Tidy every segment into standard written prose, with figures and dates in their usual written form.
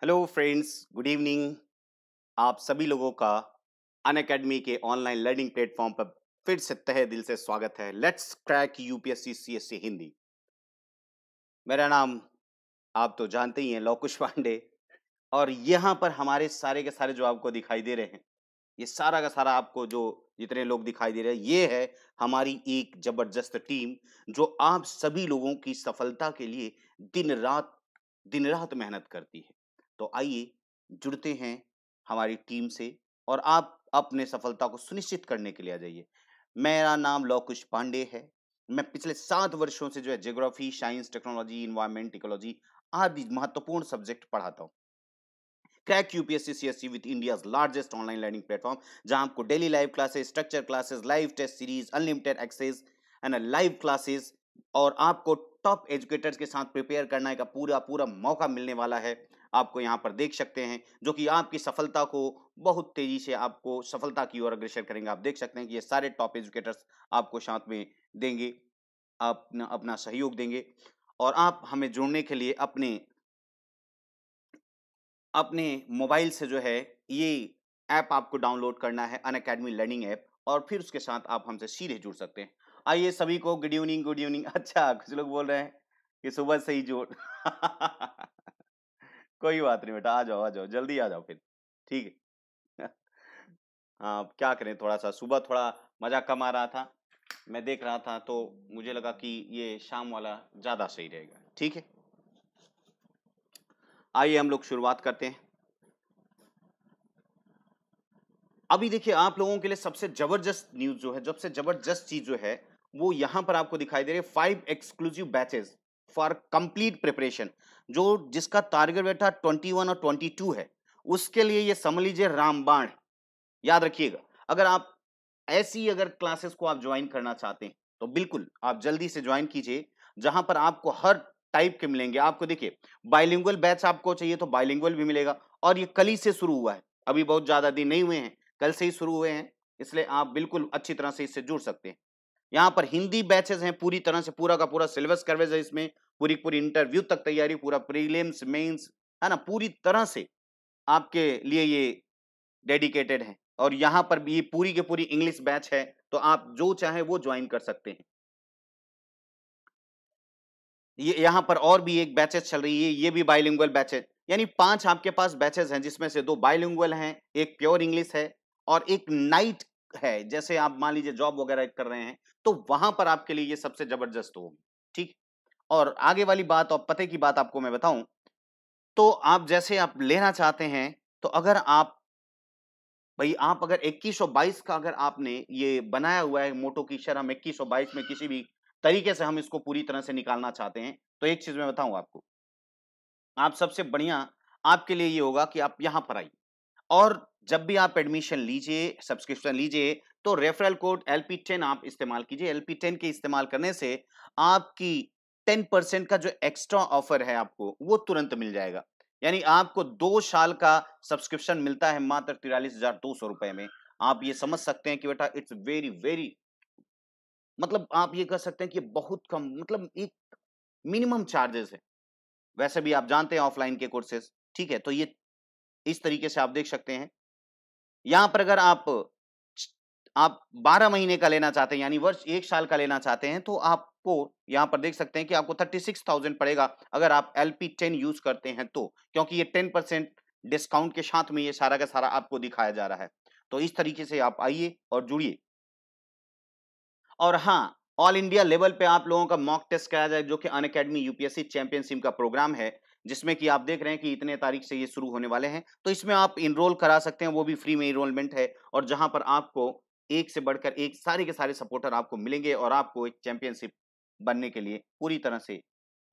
Hello friends, good evening. आप सभी लोगों का अनअकैडमी के ऑनलाइन लर्निंग प्लेटफॉर्म पर फिर से तहे दिल से स्वागत है। Let's crack UPSC CSC Hindi. मेरा नाम आप तो जानते ही हैं, लौकुश पांडे। और यहाँ पर हमारे सारे के सारे जो आपको दिखाई दे रहे हैं, ये सारा का सारा आपको जो जितने लोग दिखाई दे रहे हैं, ये है हमारी एक जबरदस्त टीम जो आप सभी लोगों की सफलता के लिए दिन रात मेहनत करती है। तो आइए जुड़ते हैं हमारी टीम से और आप अपने सफलता को सुनिश्चित करने के लिए आ जाइए। मेरा नाम लौकुश पांडे है। मैं पिछले 7 वर्षों से जो है geography, science, technology, environment, ecology आदि महत्वपूर्ण सब्जेक्ट पढ़ाता हूँ। Crack UPSC CSC with India's largest online learning platform, जहां आपको daily live classes, structure classes, live test series, unlimited access and live classes और आपको टॉप एजुकेटर्स के साथ प्रिपेयर करने का पूरा पूरा मौका मिलने वाला है। आपको यहाँ पर देख सकते हैं, जो कि आपकी सफलता को बहुत तेजी से आपको सफलता की ओर अग्रसर करेंगे। आप देख सकते हैं कि ये सारे टॉप एजुकेटर्स आपको साथ में देंगे, अपना अपना सहयोग देंगे। और आप हमें जुड़ने के लिए अपने अपने मोबाइल से जो है ये ऐप आपको डाउनलोड करना है, अनअकैडमी लर्निंग ऐप, और फिर उसके साथ आप हमसे सीधे जुड़ सकते हैं। आइए सभी को गुड इवनिंग, गुड इवनिंग। अच्छा, कुछ लोग बोल रहे हैं कि सुबह से ही जोड़। कोई बात नहीं बेटा, आ जाओ, जल्दी आ जाओ फिर। ठीक है। हाँ, अब क्या करें, थोड़ा सा सुबह थोड़ा मजा कम आ रहा था। मैं देख रहा था तो मुझे लगा कि ये शाम वाला ज्यादा सही रहेगा। ठीक है, आइए हम लोग शुरुआत करते हैं। अभी देखिए, आप लोगों के लिए सबसे जबरदस्त न्यूज़ जो है, सबसे जबरदस्त चीज़ जो है, वो यहाँ पर आपको दिखाई दे रही है। 5 exclusive batches for complete preparation, जो जिसका टारगेट बेटा 21 और 22 है, उसके लिए ये समझ लीजिए रामबाण है। याद रखिएगा, अगर आप ऐसी अगर क्लासेस को आप ज्वाइन करना चाहते हैं, तो बिल्कुल आप जल्दी से ज्वाइन कीजिए, जहां पर आपको हर टाइप के मिलेंगे। आपको देखिए, बाइलिंगुअल बैच आपको चाहिए तो बाइलिंगुअल भी मिलेगा, और ये कल ही से शुरू हुआ है, अभी बहुत ज्यादा दिन नहीं हुए हैं, कल से ही शुरू हुए हैं, इसलिए आप बिल्कुल अच्छी तरह से इससे जुड़ सकते हैं। यहाँ पर हिंदी बैचेस हैं, पूरी तरह से पूरा का पूरा सिलेबस कवरेज है इसमें, पूरी पूरी इंटरव्यू तक तैयारी, पूरा प्रीलिम्स मेंस, है ना, पूरी तरह से आपके लिए ये डेडिकेटेड है। और यहाँ पर भी ये पूरी की पूरी इंग्लिश बैच है, तो आप जो चाहे वो ज्वाइन कर सकते हैं। ये यहाँ पर और भी एक बैचेस चल रही है, ये भी बाइलिंगुअल बैचेस, यानी 5 आपके पास बैचेस हैं, जिसमें से 2 बाइलिंगुअल हैं, एक प्योर इंग्लिश है और एक नाइट है। जैसे आप मान लीजिए जॉब वगैरह कर रहे हैं, तो वहां पर आपके लिए ये सबसे जबरदस्त होगी। ठीक। और आगे वाली बात और पते की बात आपको मैं बताऊं, तो आप जैसे आप लेना चाहते हैं, तो अगर आप भाई आप अगर 2122 का अगर आपने ये बनाया हुआ है मोटो की शर, हम 2122 में किसी भी तरीके से हम इसको पूरी तरह से निकालना चाहते हैं, तो एक चीज मैं बताऊं आपको, आप सबसे बढ़िया आपके लिए ये होगा कि आप यहां पर आइए, और जब भी आप एडमिशन लीजिए, सब्सक्रिप्शन लीजिए, तो रेफरल कोड LP10 आप इस्तेमाल कीजिए। LP10 के इस्तेमाल करने से आपकी 10% का जो एक्स्ट्रा ऑफर है आपको, वो तुरंत मिल जाएगा। यानी आपको 2 साल का सब्सक्रिप्शन मिलता है मात्र 43,200 रुपए में। आप ये समझ सकते हैं कि बेटा इट्स वेरी वेरी, मतलब आप ये कह सकते हैं कि बहुत कम, मतलब एक मिनिमम चार्जेस है। वैसे भी आप जानते हैं ऑफलाइन के कोर्सेज, ठीक है, तो ये इस तरीके से आप देख सकते हैं। यहाँ पर अगर आप 12 महीने का लेना चाहते हैं, यानी वर्ष 1 साल का लेना चाहते हैं, तो आपको यहाँ पर देख सकते हैं कि आपको 36,000 पड़ेगा, अगर आप LP10 यूज करते हैं तो, क्योंकि ये 10% डिस्काउंट के साथ में ये सारा का सारा आपको दिखाया जा रहा है। तो इस तरीके से आप आइए और जुड़िए। और हाँ, ऑल इंडिया लेवल पे आप लोगों का मॉक टेस्ट कराया जाए, जो कि अनअकैडमी यूपीएससी चैंपियनशिप का प्रोग्राम है, जिसमें कि आप देख रहे हैं कि इतने तारीख से ये शुरू होने वाले हैं। तो इसमें आप इनरोल करा सकते हैं, वो भी फ्री में इनरोलमेंट है, और जहां पर आपको एक से बढ़कर एक सारे के सारे सपोर्टर आपको मिलेंगे, और आपको एक चैंपियनशिप बनने के लिए पूरी तरह से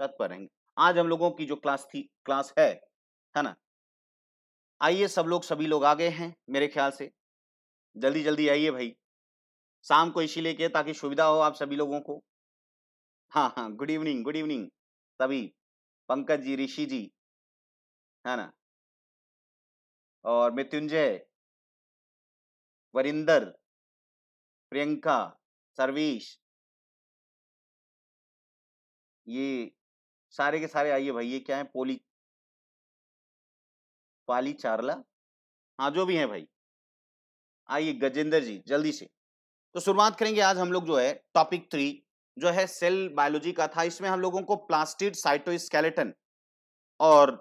तत्पर रहेंगे। आज हम लोगों की जो क्लास है ना, आइए सब लोग, सभी लोग आ गए हैं मेरे ख्याल से। जल्दी जल्दी आइए भाई, शाम को इसीलिए किया ताकि सुविधा हो आप सभी लोगों को। हाँ, हाँ, गुड इवनिंग सभी। पंकज जी, ऋषि जी, है ना, और मृत्युंजय, वरिंदर, प्रियंका, सर्वेश, ये सारे के सारे आइए भाई। ये क्या है, पोली पाली चारला, हाँ जो भी है भाई, आइए गजेंद्र जी जल्दी से। तो शुरुआत करेंगे आज हम लोग जो है टॉपिक 3 जो है सेल बायोलॉजी का था। इसमें हम लोगों को प्लास्टिड, साइटोस्केलेटन और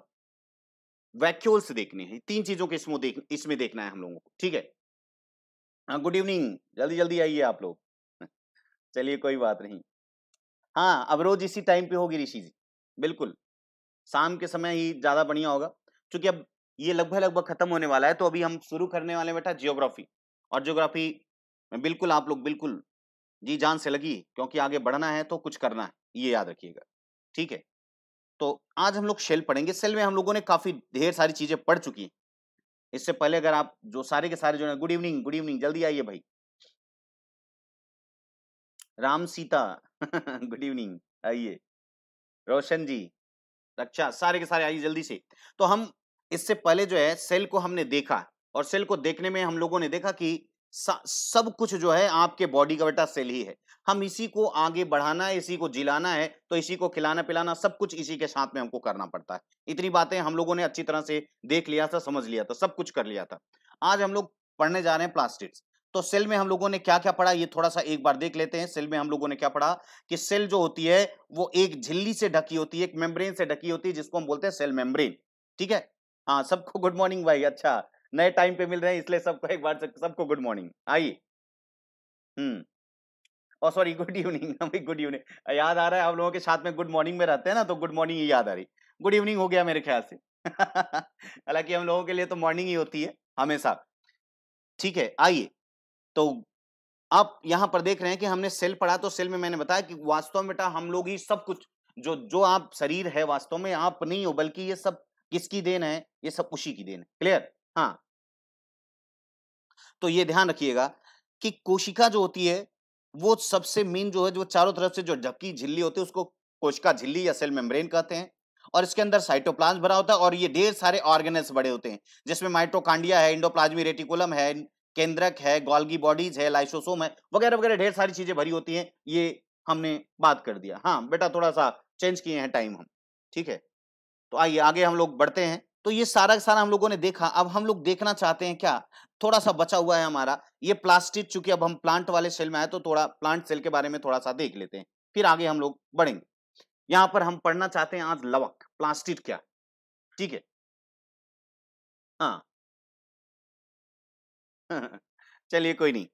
वैक्यूल्स देखने हैं। तीन चीजों के इसमें देखना है हम लोगों को, ठीक है। हाँ गुड इवनिंग, जल्दी जल्दी आइए आप लोग। चलिए कोई बात नहीं। हाँ अब रोज इसी टाइम पे होगी ऋषि जी, बिल्कुल शाम के समय ही ज्यादा बढ़िया होगा, क्योंकि अब ये लगभग लगभग खत्म होने वाला है। तो अभी हम शुरू करने वाले हैं बेटा जियोग्राफी, और जियोग्राफी में बिल्कुल आप लोग बिल्कुल जी जान से लगी, क्योंकि आगे बढ़ना है तो कुछ करना है, ये याद रखिएगा, ठीक है। तो आज हम लोग सेल पढ़ेंगे। सेल में हम लोगों ने काफी ढेर सारी चीजें पढ़ चुकी हैं। इससे पहले अगर आप जो सारे के सारे जो है, गुड इवनिंग गुड इवनिंग, जल्दी आइए भाई। राम सीता गुड इवनिंग, आइए। रोशन जी, रक्षा, सारे के सारे आइए जल्दी से। तो हम इससे पहले जो है सेल को हमने देखा, और सेल को देखने में हम लोगों ने देखा कि सब कुछ जो है आपके बॉडी का बेटा सेल ही है। हम इसी को आगे बढ़ाना है, इसी को जिलाना है, तो इसी को खिलाना पिलाना सब कुछ इसी के साथ में हमको करना पड़ता है। इतनी बातें हम लोगों ने अच्छी तरह से देख लिया था, समझ लिया था, सब कुछ कर लिया था। आज हम लोग पढ़ने जा रहे हैं प्लास्टिड्स। तो सेल में हम लोगों ने क्या क्या पढ़ा ये थोड़ा सा एक बार देख लेते हैं। सेल में हम लोगों ने क्या पढ़ा कि सेल जो होती है वो एक झिल्ली से ढकी होती है, एक मेम्ब्रेन से ढकी होती है, जिसको हम बोलते हैं सेल मेम्ब्रेन, ठीक है। हाँ सबको गुड मॉर्निंग भाई, अच्छा नए टाइम पे मिल रहे हैं इसलिए सबको एक बार सबको गुड मॉर्निंग, आइए। हम्म, और सॉरी गुड इवनिंग, भाई गुड इवनिंग याद आ रहा है। आप लोगों के साथ में गुड मॉर्निंग में रहते हैं ना, तो गुड मॉर्निंग ही याद आ रही। गुड इवनिंग हो गया मेरे ख्याल से हालांकि हम लोगों के लिए तो मॉर्निंग ही होती है हमेशा, ठीक है। आइए, तो आप यहां पर देख रहे हैं कि हमने सेल पढ़ा। तो सेल में मैंने बताया कि वास्तव में बेटा हम लोग ही सब कुछ, जो जो आप शरीर है वास्तव में आप नहीं हो, बल्कि ये सब किसकी देन है, ये सब उसी की देन है, क्लियर। हाँ, तो ये ध्यान रखिएगा कि कोशिका जो होती है वो सबसे मेन जो है, जो चारों तरफ से जो ढकी झिल्ली होती है उसको कोशिका झिल्ली या सेल मेम्ब्रेन कहते हैं। और इसके अंदर साइटोप्लाज्म भरा होता है, और ये ढेर सारे ऑर्गेनेल्स बड़े होते हैं, जिसमें माइटोकांड्रिया है, एंडोप्लाज्मिक रेटिकुलम है, केंद्रक है, गोल्गी बॉडीज है, लाइसोसोम है, वगैरह वगैरह ढेर सारी चीजें भरी होती हैं। ये हमने बात कर दिया। हाँ बेटा थोड़ा सा चेंज किए हैं टाइम हम, ठीक है। तो आइए आगे हम लोग बढ़ते हैं। तो ये सारा का सारा हम लोगों ने देखा। अब हम लोग देखना चाहते हैं क्या, थोड़ा सा बचा हुआ है हमारा ये प्लास्टिड। चूंकि अब हम प्लांट वाले सेल में आए तो थोड़ा प्लांट सेल के बारे में थोड़ा सा देख लेते हैं, फिर आगे हम लोग बढ़ेंगे। यहां पर हम पढ़ना चाहते हैं आज लवक, प्लास्टिड क्या, ठीक है। हाँ चलिए कोई नहीं,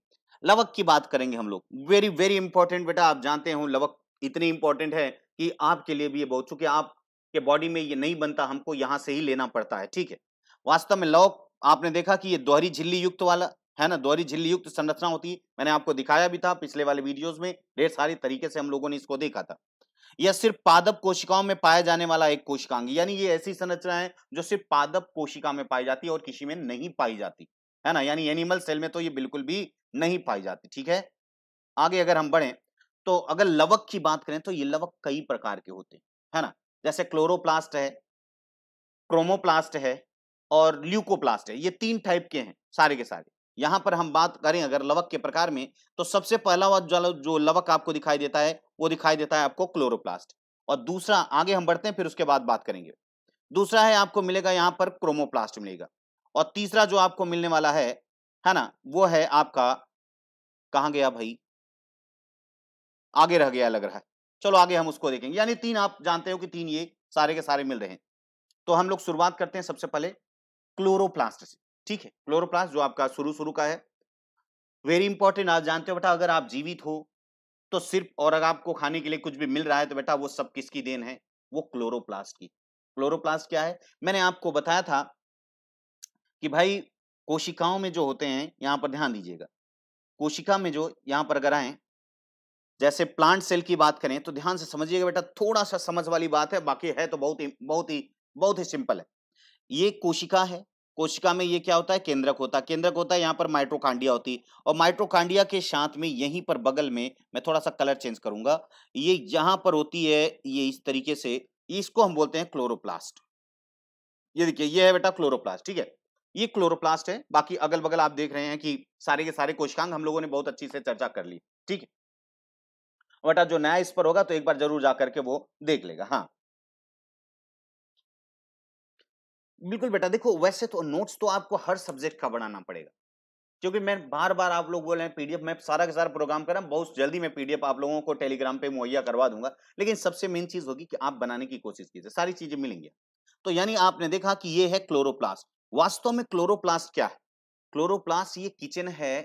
लवक की बात करेंगे हम लोग। वेरी वेरी इंपॉर्टेंट बेटा, आप जानते हो लवक इतनी इंपॉर्टेंट है कि आपके लिए भी ये बहुत, चूंकि आपके बॉडी में ये नहीं बनता, हमको यहां से ही लेना पड़ता है, ठीक है। वास्तव में लवक आपने देखा कि ये दोहरी झिल्ली युक्त वाला है ना, दोहरी झिल्ली युक्त संरचना होती है। मैंने आपको दिखाया भी था पिछले वाले वीडियोस में, ढेर सारी तरीके से हम लोगों ने इसको देखा था। यह सिर्फ पादप कोशिकाओं में पाया जाने वाला एक कोशिकांग, यानी ये ऐसी संरचना है जो सिर्फ पादप कोशिका में पाई जाती है और किसी में नहीं पाई जाती, है ना। यानी एनिमल सेल में तो ये बिल्कुल भी नहीं पाई जाती, ठीक है। आगे अगर हम बढ़े, तो अगर लवक की बात करें तो ये लवक कई प्रकार के होते हैं, है ना। जैसे क्लोरोप्लास्ट है, क्रोमोप्लास्ट है, और ल्यूकोप्लास्ट है। ये तीन टाइप के हैं सारे के सारे। यहां पर हम बात करें अगर लवक के प्रकार में, तो सबसे पहला जो लवक आपको दिखाई देता है वो दिखाई देता है आपको क्लोरोप्लास्ट। और दूसरा, आगे हम बढ़ते हैं फिर उसके बाद बात करेंगे। दूसरा है आपको मिलेगा यहां पर क्रोमोप्लास्ट मिलेगा। और तीसरा जो आपको मिलने वाला है ना, वो है आपका, कहां गया भाई, आगे रह गया लग रहा है। चलो आगे हम उसको देखेंगे। यानी तीन, आप जानते हो कि तीन ये सारे के सारे मिल रहे हैं। तो हम लोग शुरुआत करते हैं सबसे पहले क्लोरोप्लास्ट से, ठीक है। क्लोरोप्लास्ट जो आपका शुरू शुरू का है, वेरी इंपॉर्टेंट। आप जानते हो बेटा अगर आप जीवित हो तो सिर्फ, और अगर आपको खाने के लिए कुछ भी मिल रहा है तो बेटा वो सब किसकी देन है, वो क्लोरोप्लास्ट की। क्लोरोप्लास्ट क्या है, मैंने आपको बताया था कि भाई कोशिकाओं में जो होते हैं, यहां पर ध्यान दीजिएगा, कोशिका में जो यहां पर अगर आए, जैसे प्लांट सेल की बात करें तो ध्यान से समझिएगा बेटा, थोड़ा सा समझ वाली बात है, बाकी है तो बहुत ही सिंपल है। ये कोशिका है, कोशिका में ये क्या होता है, केंद्रक होता है। केंद्रक होता है, यहाँ पर माइटोकांड्रिया होती है, और माइटोकांड्रिया के साथ में यहीं पर बगल में, मैं थोड़ा सा कलर चेंज करूंगा, ये यहाँ पर होती है, ये इस तरीके से, इसको हम बोलते हैं क्लोरोप्लास्ट। ये देखिए ये है बेटा क्लोरोप्लास्ट, ठीक है। ये क्लोरोप्लास्ट है। बाकी अगल बगल आप देख रहे हैं कि सारे के सारे कोशिकांग हम लोगों ने बहुत अच्छी से चर्चा कर ली, ठीक है। बेटा जो नया इस पर होगा तो एक बार जरूर जाकर के वो देख लेगा। हाँ, बिल्कुल बेटा, देखो वैसे तो नोट्स तो आपको हर सब्जेक्ट का बनाना पड़ेगा, क्योंकि मैं बार बार आप लोग बोल रहे हैं पीडीएफ, मैं सारा का सारा प्रोग्राम कर रहा हूं, बहुत जल्दी मैं पीडीएफ आप लोगों को टेलीग्राम पे मुहैया करवा दूंगा, लेकिन सबसे मेन चीज होगी कि आप बनाने की कोशिश कीजिए, सारी चीजें मिलेंगी। तो यानी आपने देखा कि ये है क्लोरोप्लास्ट। वास्तव में क्लोरोप्लास्ट क्या है? क्लोरोप्लास्ट ये किचन है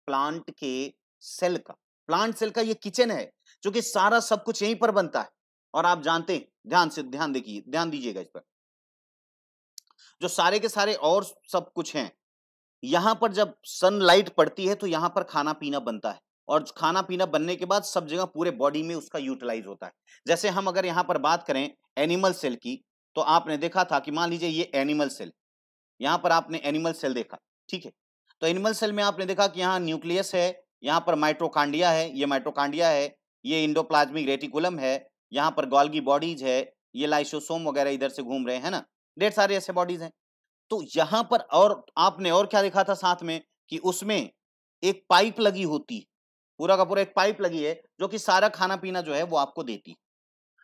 प्लांट के सेल का, प्लांट सेल का ये किचन है, जो कि सारा सब कुछ यहीं पर बनता है। और आप जानते हैं, ध्यान से ध्यान देखिए, ध्यान दीजिएगा इस पर, जो सारे के सारे और सब कुछ हैं, यहां पर जब सनलाइट पड़ती है तो यहां पर खाना पीना बनता है, और खाना पीना बनने के बाद सब जगह पूरे बॉडी में उसका यूटिलाइज होता है। जैसे हम अगर यहां पर बात करें एनिमल सेल की, तो आपने देखा था कि मान लीजिए ये एनिमल सेल, यहां पर आपने एनिमल सेल देखा, ठीक है। तो एनिमल सेल में आपने देखा कि यहाँ न्यूक्लियस है, यहाँ पर माइटोकांड्रिया है, ये माइटोकांड्रिया है, ये इंडोप्लाज्मिक रेटिकुलम है, यहाँ पर गोल्गी बॉडीज है, ये लाइसोसोम वगैरह इधर से घूम रहे हैं ना, ढेर सारे ऐसे बॉडीज हैं। तो यहाँ पर और आपने और क्या देखा था साथ में, कि उसमें एक पाइप लगी होती है, पूरा का पूरा एक पाइप लगी है, जो कि सारा खाना पीना जो है वो आपको देती है।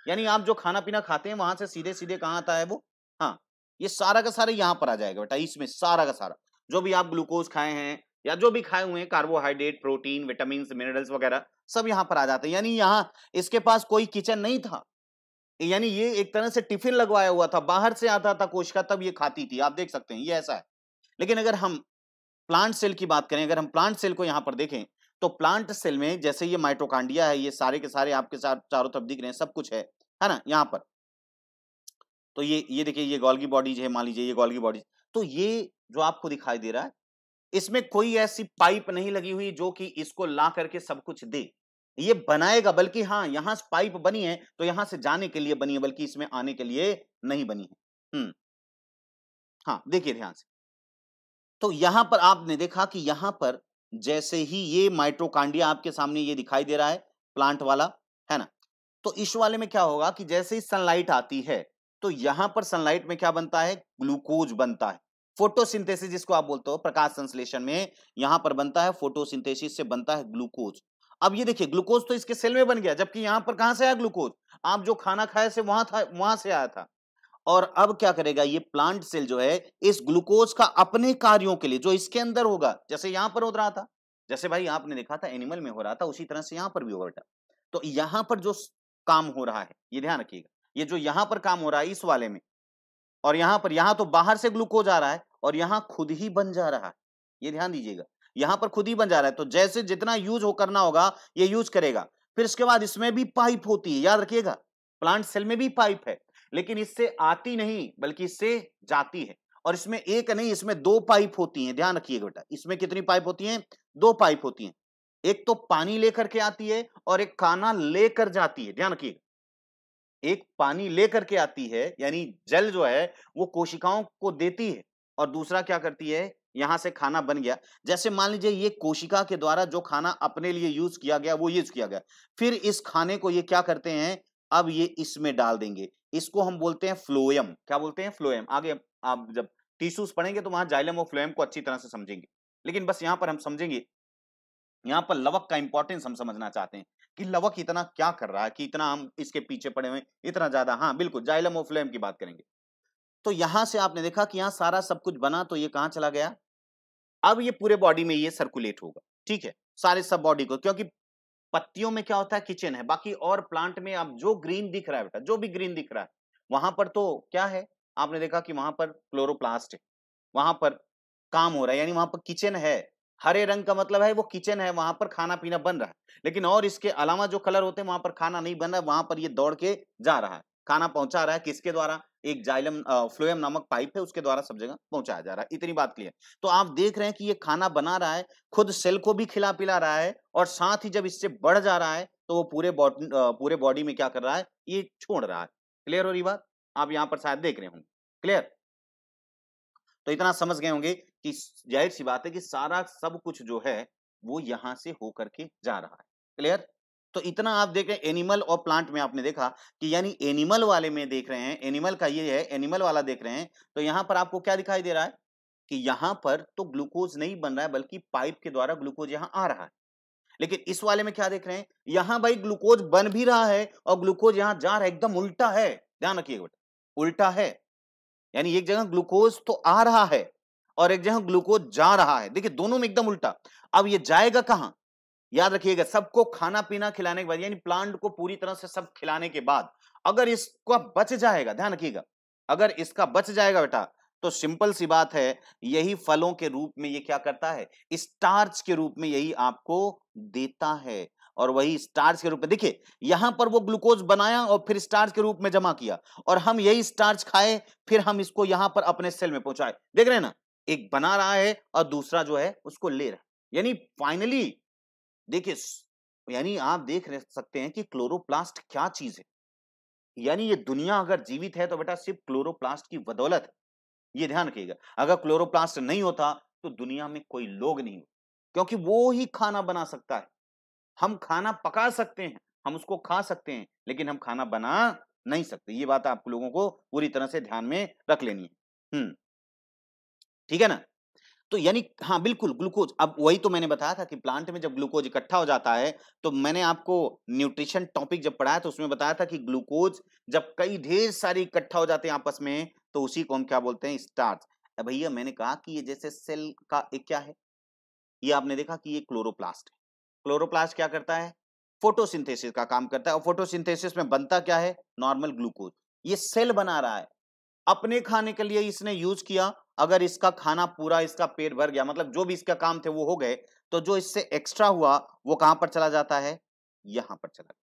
यानी आप जो खाना पीना खाते हैं वहां से सीधे सीधे कहाँ आता है वो, हाँ, ये सारा का सारा यहाँ पर आ जाएगा बेटा, इसमें सारा का सारा जो भी आप ग्लूकोज खाए हैं या जो भी खाए हुए हैं, कार्बोहाइड्रेट, प्रोटीन, विटामिन, मिनरल्स वगैरह सब यहाँ पर आ जाते हैं। यानी यहाँ इसके पास कोई किचन नहीं था, यानी ये एक तरह से टिफिन लगवाया हुआ था, बाहर से आता था कोशिका, तब ये खाती थी, आप देख सकते हैं ये ऐसा है। लेकिन अगर हम प्लांट सेल की बात करें, अगर हम प्लांट सेल को यहाँ पर देखें, तो प्लांट सेल में जैसे ये माइटोकांड्रिया है, ये सारे के सारे आपके साथ चारों तरफ दिख रहे हैं, सब कुछ है ना यहाँ पर। तो ये देखिए, ये गोल्गी बॉडीज है, मान लीजिए ये गोल्गी बॉडीज। तो ये जो आपको दिखाई दे रहा है, इसमें कोई ऐसी पाइप नहीं लगी हुई जो कि इसको ला करके सब कुछ दे, ये बनाएगा, बल्कि हाँ यहाँ से पाइप बनी है तो यहाँ से जाने के लिए बनी है, बल्कि इसमें आने के लिए नहीं बनी है। हाँ देखिए ध्यान से, तो यहां पर आपने देखा कि यहां पर जैसे ही ये माइटोकांड्रिया आपके सामने ये दिखाई दे रहा है, प्लांट वाला, है ना, तो इस वाले में क्या होगा कि जैसे ही सनलाइट आती है, तो यहां पर सनलाइट में क्या बनता है, ग्लूकोज बनता है। फोटोसिंथेसिस जिसको आप बोलते हो, प्रकाश संश्लेषण में यहां पर बनता है, फोटोसिंथेसिस से बनता है ग्लूकोज। अब ये देखिए, ग्लूकोज तो इसके सेल में बन गया, जबकि यहां पर कहां से आया ग्लूकोज, आप जो खाना खाए से वहां था, वहां से आया था। और अब क्या करेगा ये प्लांट सेल जो है, इस ग्लूकोज का अपने कार्यों के लिए जो इसके अंदर होगा, जैसे यहां पर हो रहा था, जैसे भाई आपने देखा था एनिमल में हो रहा था, उसी तरह से यहां पर भी होगा बेटा। तो यहां पर जो काम हो रहा है, ये ध्यान रखिएगा, ये जो यहां पर काम हो रहा है इस वाले में, और यहां पर, यहां तो बाहर से ग्लूकोज आ रहा है और यहां खुद ही बन जा रहा है, ये ध्यान दीजिएगा, यहां पर खुद ही बन जा रहा है। तो जैसे जितना यूज हो करना होगा ये यूज करेगा। फिर इसके बाद इसमें भी पाइप होती है, याद रखिएगा, प्लांट सेल में भी पाइप है, लेकिन इससे आती नहीं बल्कि इससे जाती है। और इसमें एक नहीं, इसमें दो पाइप होती हैं, ध्यान रखिएगा बेटा, इसमें कितनी पाइप होती हैं, दो पाइप होती हैं। एक तो पानी लेकर के आती है और एक खाना लेकर जाती है, ध्यान रखिएगा। एक पानी लेकर के आती है, यानी जल जो है वो कोशिकाओं को देती है, और दूसरा क्या करती है, यहां से खाना बन गया, जैसे मान लीजिए ये कोशिका के द्वारा जो खाना अपने लिए यूज किया गया वो यूज किया गया, फिर इस खाने को ये क्या करते हैं, अब ये इसमें डाल देंगे, इसको हम बोलते हैं फ्लोएम। क्या बोलते हैं, फ्लोएम। आगे आप जब टिश्यूज पढ़ेंगे तो वहां जाइलम और फ्लोएम को अच्छी तरह से समझेंगे, लेकिन बस यहां पर हम समझेंगे, यहाँ पर लवक का इंपॉर्टेंस हम समझना चाहते हैं कि लवक इतना क्या कर रहा है कि इतना हम इसके पीछे पड़े हुए हैं, इतना ज्यादा। हाँ बिल्कुल, जाइलम और फ्लोएम की बात करेंगे। तो यहां से आपने देखा कि यहाँ सारा सब कुछ बना, तो ये कहां चला गया, अब ये पूरे बॉडी में ये सर्कुलेट होगा, ठीक है, सारे सब बॉडी को, क्योंकि पत्तियों में क्या होता है, किचन है। बाकी और प्लांट में अब जो ग्रीन दिख रहा है बेटा, जो भी ग्रीन दिख रहा है, वहां पर तो क्या है, आपने देखा कि वहां पर क्लोरोप्लास्ट है, वहां पर काम हो रहा है, यानी वहां पर किचन है। हरे रंग का मतलब है वो किचन है, वहां पर खाना पीना बन रहा है। लेकिन और इसके अलावा जो कलर होते हैं वहां पर खाना नहीं बन रहा है, वहां पर ये दौड़ के जा रहा है, खाना पहुंचा रहा है, किसके द्वारा, एक जाइलम फ्लोएम नामक पाइप है, उसके द्वारा सब जगह पहुंचाया जा रहा है। इतनी बात क्लियर। तो आप देख रहे हैं कि ये खाना बना रहा है, खुद सेल को भी खिला पिला रहा है, और साथ ही जब इससे बढ़ जा रहा है तो वो पूरे बॉडी में क्या कर रहा है, ये छोड़ रहा है। क्लियर हो रही बात, आप यहाँ पर शायद देख रहे होंगे। क्लियर, तो इतना समझ गए होंगे कि जाहिर सी बात है कि सारा सब कुछ जो है वो यहां से होकर के जा रहा है। क्लियर, तो इतना आप देख रहे हैं एनिमल और प्लांट में, आपने देखा कि यानी एनिमल वाले में देख रहे हैं, एनिमल का ये है, एनिमल वाला देख रहे हैं, तो यहां पर आपको क्या दिखाई दे रहा है कि यहां पर तो ग्लूकोज नहीं बन रहा है, बल्कि पाइप के द्वारा ग्लूकोज यहां आ रहा है। लेकिन इस वाले में क्या देख रहे हैं, यहां भाई ग्लूकोज बन भी रहा है और ग्लूकोज यहां जा रहा है, एकदम उल्टा है, ध्यान रखिएगा बेटा, उल्टा है। यानी एक जगह ग्लूकोज तो आ रहा है और एक जगह ग्लूकोज जा रहा है। देखिए दोनों में एकदम उल्टा। अब ये जाएगा कहां? याद रखिएगा, सबको खाना पीना खिलाने के बाद, यानी प्लांट को पूरी तरह से सब खिलाने के बाद अगर इसका बच जाएगा, ध्यान रखिएगा, अगर इसका बच जाएगा बेटा, तो सिंपल सी बात है, यही फलों के रूप में ये क्या करता है, स्टार्च के रूप में यही आपको देता है। और वही स्टार्च के रूप में, देखिए यहां पर वो ग्लूकोज बनाया और फिर स्टार्च के रूप में जमा किया, और हम यही स्टार्च खाए, फिर हम इसको यहां पर अपने सेल में पहुंचाए। देख रहे हैं ना, एक बना रहा है और दूसरा जो है उसको ले रहा है। यानी फाइनली देखिए, यानी आप देख सकते हैं कि क्लोरोप्लास्ट क्या चीज है। यानी ये दुनिया अगर जीवित है तो बेटा सिर्फ क्लोरोप्लास्ट की बदौलत है। ये ध्यान रखिएगा, अगर क्लोरोप्लास्ट नहीं होता तो दुनिया में कोई लोग नहीं होते, क्योंकि वो ही खाना बना सकता है। हम खाना पका सकते हैं, हम उसको खा सकते हैं, लेकिन हम खाना बना नहीं सकते। ये बात आप लोगों को पूरी तरह से ध्यान में रख लेनी है। ठीक है ना। तो यानी हाँ बिल्कुल, ग्लूकोज, अब वही तो मैंने बताया था कि प्लांट में जब ग्लूकोज इकट्ठा हो जाता है, तो मैंने आपको न्यूट्रिशन टॉपिक जब पढ़ाया तो उसमें बताया था कि ग्लूकोज जब कई ढेर सारी इकट्ठा हो जाते हैं आपस में, तो उसी को हम क्या बोलते हैं, स्टार्च। अब भैया मैंने कहा कि ये जैसे सेल का एक क्या है, ये आपने देखा कि ये क्लोरोप्लास्ट है। क्लोरोप्लास्ट क्या करता है, फोटोसिंथेसिस का काम करता है, और फोटोसिंथेसिस में बनता क्या है, नॉर्मल ग्लूकोज। ये सेल बना रहा है, अपने खाने के लिए इसने यूज किया। अगर इसका खाना पूरा, इसका पेट भर गया, मतलब जो भी इसका काम थे वो हो गए, तो जो इससे एक्स्ट्रा हुआ वो कहां पर चला जाता है, यहां पर चला।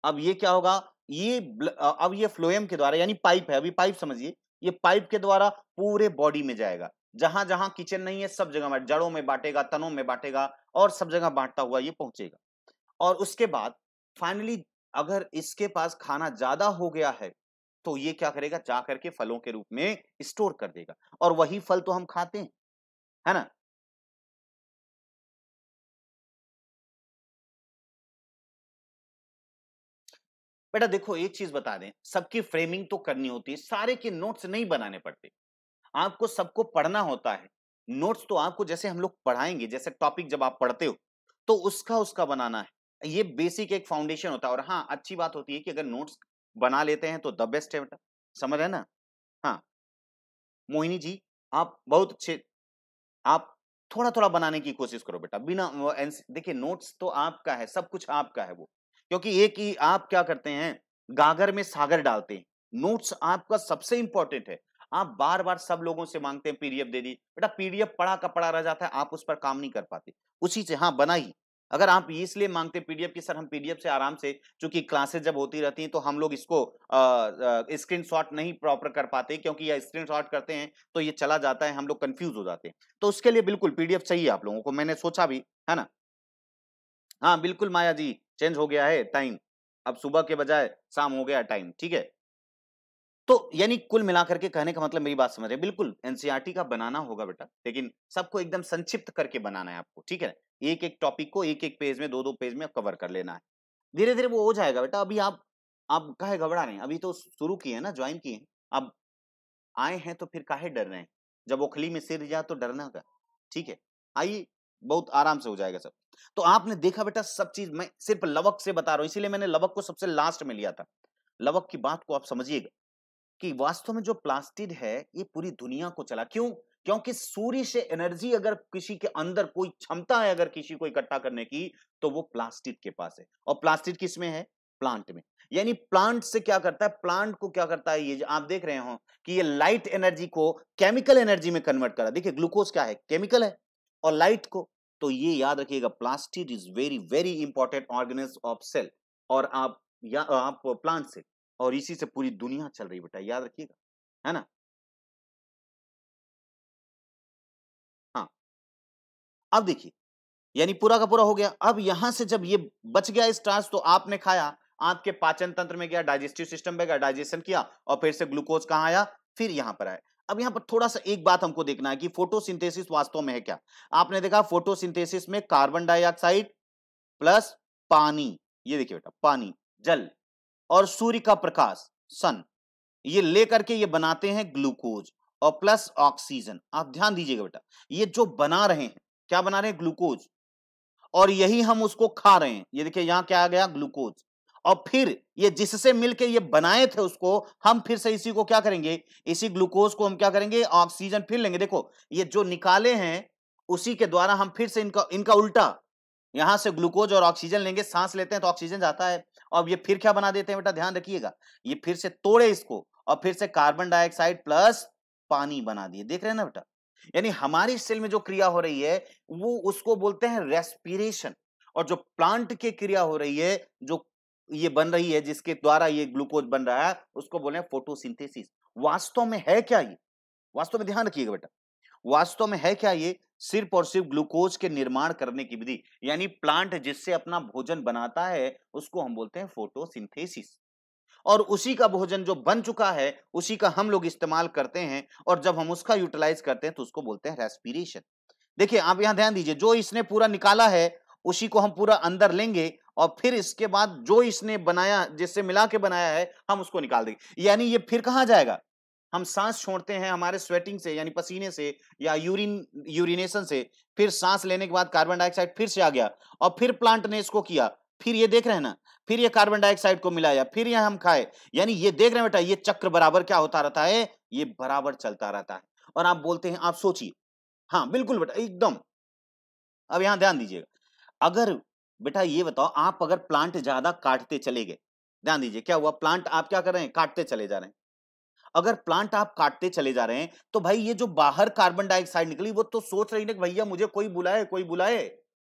अब ये क्या होगा, ये अब ये फ्लोएम के द्वारा, यानी पाइप है, अभी पाइप समझिए, ये पाइप के द्वारा पूरे बॉडी में जाएगा। जहां जहां किचन नहीं है सब जगह में, जड़ों में बांटेगा, तनों में बांटेगा, और सब जगह बांटता हुआ ये पहुंचेगा। और उसके बाद फाइनली अगर इसके पास खाना ज्यादा हो गया है, तो ये क्या करेगा, जा करके फलों के रूप में स्टोर कर देगा, और वही फल तो हम खाते हैं, है ना। बेटा देखो एक चीज बता दें, सबकी फ्रेमिंग तो करनी होती है, सारे के नोट्स नहीं बनाने पड़ते, आपको सबको पढ़ना होता है। नोट्स तो आपको जैसे हम लोग पढ़ाएंगे, जैसे टॉपिक जब आप पढ़ते हो तो उसका उसका बनाना है, ये बेसिक एक फाउंडेशन होता है। और हाँ अच्छी बात होती है कि अगर नोट्स बना लेते हैं तो द बेस्ट है बेटा, समझ रहे हैं ना। हाँ मोहिनी जी, आप बहुत अच्छे, आप थोड़ा थोड़ा बनाने की कोशिश करो बेटा, बिना देखिए नोट्स तो आपका है, सब कुछ आपका है वो, क्योंकि एक ही आप क्या करते हैं, गागर में सागर डालते हैं। नोट्स आपका सबसे इंपॉर्टेंट है। आप बार बार सब लोगों से मांगते हैं पीडीएफ दे दी, बेटा पीडीएफ पढ़ा का पढ़ा रह जाता है, आप उस पर काम नहीं कर पाते। उसी से हाँ बना ही, अगर आप इसलिए मांगते पीडीएफ की सर हम पीडीएफ से आराम से, चूंकि क्लासेस जब होती रहती हैं तो हम लोग इसको स्क्रीनशॉट नहीं प्रॉपर कर पाते, क्योंकि यह स्क्रीनशॉट करते हैं तो ये चला जाता है, हम लोग कंफ्यूज हो जाते हैं। तो उसके लिए बिल्कुल पीडीएफ चाहिए आप लोगों को, मैंने सोचा भी, है ना। हाँ बिल्कुल माया जी, चेंज हो गया है टाइम, अब सुबह के बजाय शाम हो गया टाइम, ठीक है। तो यानी कुल मिलाकर के कहने का मतलब, मेरी बात समझ रहे हैं, बिल्कुल एनसीईआरटी का बनाना होगा बेटा, लेकिन सबको एकदम संक्षिप्त करके बनाना है आपको, ठीक है। एक एक टॉपिक को एक एक पेज में, दो दो पेज में कवर कर लेना है, धीरे धीरे वो हो जाएगा बेटा। अभी आप काहे घबरा रहे हैं, अभी तो शुरू किए हैं ना, ज्वाइन किए हैं, अब आए हैं तो फिर काहे डर रहे हैं, जब ओखली में सिर जा तो डरना का, ठीक है। आइए, बहुत आराम से हो जाएगा सब। तो आपने देखा बेटा, सब चीज मैं सिर्फ लवक से बता रहा हूं, इसीलिए मैंने लवक को सबसे लास्ट में लिया था। लवक की बात को आप समझिएगा कि वास्तव में जो प्लास्टिड है ये पूरी दुनिया को चला, क्यों, क्योंकि सूर्य से एनर्जी अगर किसी के अंदर कोई क्षमता है अगर किसी को इकट्ठा करने की, तो वो प्लास्टिड के पास है। और प्लास्टिड किस में है, प्लांट में। यानी प्लांट से क्या करता है, प्लांट को क्या करता है, ये जो आप देख रहे हो कि ये लाइट एनर्जी को केमिकल एनर्जी में कन्वर्ट करा। देखिए ग्लूकोज क्या है, केमिकल है, और लाइट को, तो ये याद रखिएगा, plastid is very very important organism of cell, और आप प्लांट से, और इसी से पूरी दुनिया चल रही बेटा, याद रखिएगा, है ना। हाँ अब देखिए, यानी पूरा का पूरा हो गया। अब यहां से जब ये बच गया स्टार्च, तो आपने खाया, आपके पाचन तंत्र में गया, डाइजेस्टिव सिस्टम में गया, डाइजेशन किया, और फिर से ग्लूकोज कहां आया, फिर यहां पर आया। अब यहां पर थोड़ा सा एक बात हमको देखना है कि फोटोसिंथेसिस वास्तव में है क्या। आपने देखा फोटोसिंथेसिस में कार्बन डाइऑक्साइड प्लस पानी, ये देखिए बेटा, पानी, जल, और सूर्य का प्रकाश, सन, ये लेकर के ये बनाते हैं ग्लूकोज, और प्लस ऑक्सीजन। आप ध्यान दीजिएगा बेटा, ये जो बना रहे हैं, क्या बना रहे हैं, ग्लूकोज, और यही हम उसको खा रहे हैं। ये देखिए यहां क्या आ गया, ग्लूकोज, और फिर ये जिससे मिलके ये बनाए थे उसको हम फिर से इसी को क्या करेंगे, इसी ग्लूकोज को हम क्या करेंगे, ऑक्सीजन फिर लेंगे। देखो ये जो निकाले हैं उसी के द्वारा हम फिर से इनका इनका उल्टा, यहां से ग्लूकोज और ऑक्सीजन लेंगे, सांस लेते हैं तो ऑक्सीजन जाता है, और ये फिर क्या बना देते हैं बेटा, ध्यान रखिएगा, ये फिर से तोड़े इसको और फिर से कार्बन डाइऑक्साइड प्लस पानी बना दिए। देख रहे हैं ना बेटा, यानी हमारी सेल में जो क्रिया हो रही है वो उसको बोलते हैं रेस्पिरेशन, और जो प्लांट की क्रिया हो रही है, जो ये बन रही है जिसके द्वारा ये ग्लूकोज बन रहा है, उसको बोले हैं फोटोसिंथेसिस। वास्तव में है क्या ये, वास्तव में ध्यान रखिएगा बेटा, वास्तव में है क्या ये, सिर्फ और सिर्फ ग्लूकोज के निर्माण करने की विधि, यानी प्लांट जिससे अपना भोजन बनाता है उसको हम बोलते हैं फोटोसिंथेसिस, और उसी का भोजन जो बन चुका है उसी का हम लोग इस्तेमाल करते हैं, और जब हम उसका यूटिलाइज करते हैं तो उसको बोलते हैं रेस्पिरेशन। देखिए आप यहां ध्यान दीजिए, जो इसने पूरा निकाला है उसी को हम पूरा अंदर लेंगे, और फिर इसके बाद जो इसने बनाया, जिससे मिला के बनाया है, हम उसको निकाल देंगे। यानी ये फिर कहां जाएगा, हम सांस छोड़ते हैं हमारे स्वेटिंग से यानी पसीने से या यूरिनेशन से, फिर सांस लेने के बाद कार्बन डाइऑक्साइड फिर से आ गया, और फिर प्लांट ने इसको किया, फिर ये देख रहे हैं ना, फिर ये कार्बन डाइऑक्साइड को मिलाया, फिर ये हम खाए, यानी ये देख रहे हैं बेटा, ये चक्र बराबर क्या होता रहता है, ये बराबर चलता रहता है। और आप बोलते हैं, आप सोचिए, हाँ बिल्कुल बेटा एकदम। अब यहां ध्यान दीजिएगा, अगर बेटा ये बताओ, आप अगर प्लांट ज्यादा काटते चले गए, ध्यान दीजिए क्या हुआ, प्लांट आप क्या कर रहे हैं, काटते चले जा रहे हैं। अगर प्लांट आप काटते चले जा रहे हैं तो भाई ये जो बाहर कार्बन डाइऑक्साइड निकली वो तो सोच रही ना कि भैया मुझे कोई बुलाए कोई बुलाए,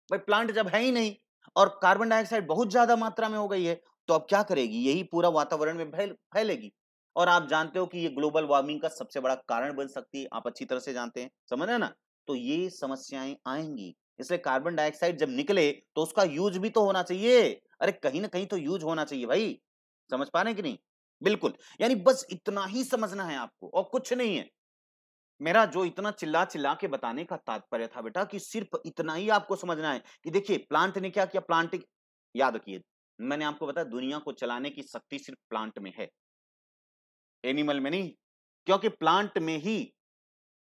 भाई प्लांट जब है ही नहीं और कार्बन डाइऑक्साइड बहुत ज्यादा मात्रा में हो गई है, तो अब क्या करेगी, यही पूरा वातावरण में फैलेगी। और आप जानते हो कि ये ग्लोबल वार्मिंग का सबसे बड़ा कारण बन सकती है, आप अच्छी तरह से जानते हैं, समझ रहे हैं ना, तो ये समस्याएं आएंगी। इसलिए कार्बन डाइऑक्साइड जब निकले तो उसका यूज भी तो होना चाहिए, अरे कहीं ना कहीं तो यूज होना चाहिए भाई, समझ पा रहे हैं कि नहीं, बिल्कुल। यानी बस इतना ही समझना है आपको और कुछ नहीं है। मेरा जो इतना चिल्ला चिल्ला के बताने का तात्पर्य था बेटा कि सिर्फ इतना ही आपको समझना है कि देखिए प्लांट ने क्या किया, प्लांट याद रखिए, मैंने आपको बताया दुनिया को चलाने की शक्ति सिर्फ प्लांट में है, एनिमल में नहीं, क्योंकि प्लांट में ही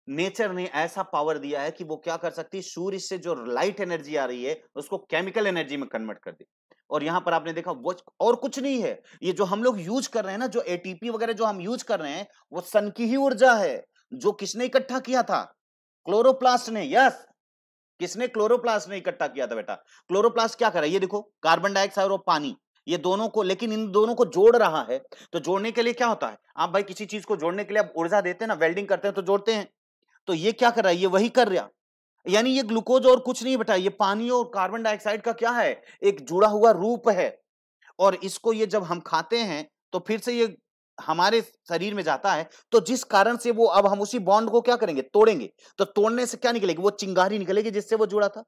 नेचर ने ऐसा पावर दिया है कि वो क्या कर सकती है, सूर्य से जो लाइट एनर्जी आ रही है उसको केमिकल एनर्जी में कन्वर्ट कर दे। और यहां पर आपने देखा वो और कुछ नहीं है, ये जो हम लोग यूज कर रहे हैं ना, जो एटीपी वगैरह जो हम यूज कर रहे हैं, वो सन की ही ऊर्जा है, जो किसने इकट्ठा किया था, क्लोरोप्लास्ट ने। यस, किसने, क्लोरोप्लास्ट ने इकट्ठा किया था बेटा। क्लोरोप्लास्ट क्या कर रहा है, ये देखो कार्बन डाइऑक्साइड और पानी, ये दोनों को, लेकिन इन दोनों को जोड़ रहा है। तो जोड़ने के लिए क्या होता है, आप भाई किसी चीज को जोड़ने के लिए आप ऊर्जा देते हैं ना, वेल्डिंग करते हैं तो जोड़ते हैं, तो ये क्या कर रहा है, ये वही कर रहा, यानी ये ग्लूकोज और कुछ नहीं बेटा, ये पानी और कार्बन डाइऑक्साइड का क्या है, एक जुड़ा हुआ रूप है। और इसको ये जब हम खाते हैं तो फिर से ये हमारे शरीर में जाता है, तो जिस कारण से वो, अब हम उसी बॉन्ड को क्या करेंगे, तोड़ेंगे, तो तोड़ने से क्या निकलेगी, वो चिंगारी निकलेगी जिससे वो जुड़ा था,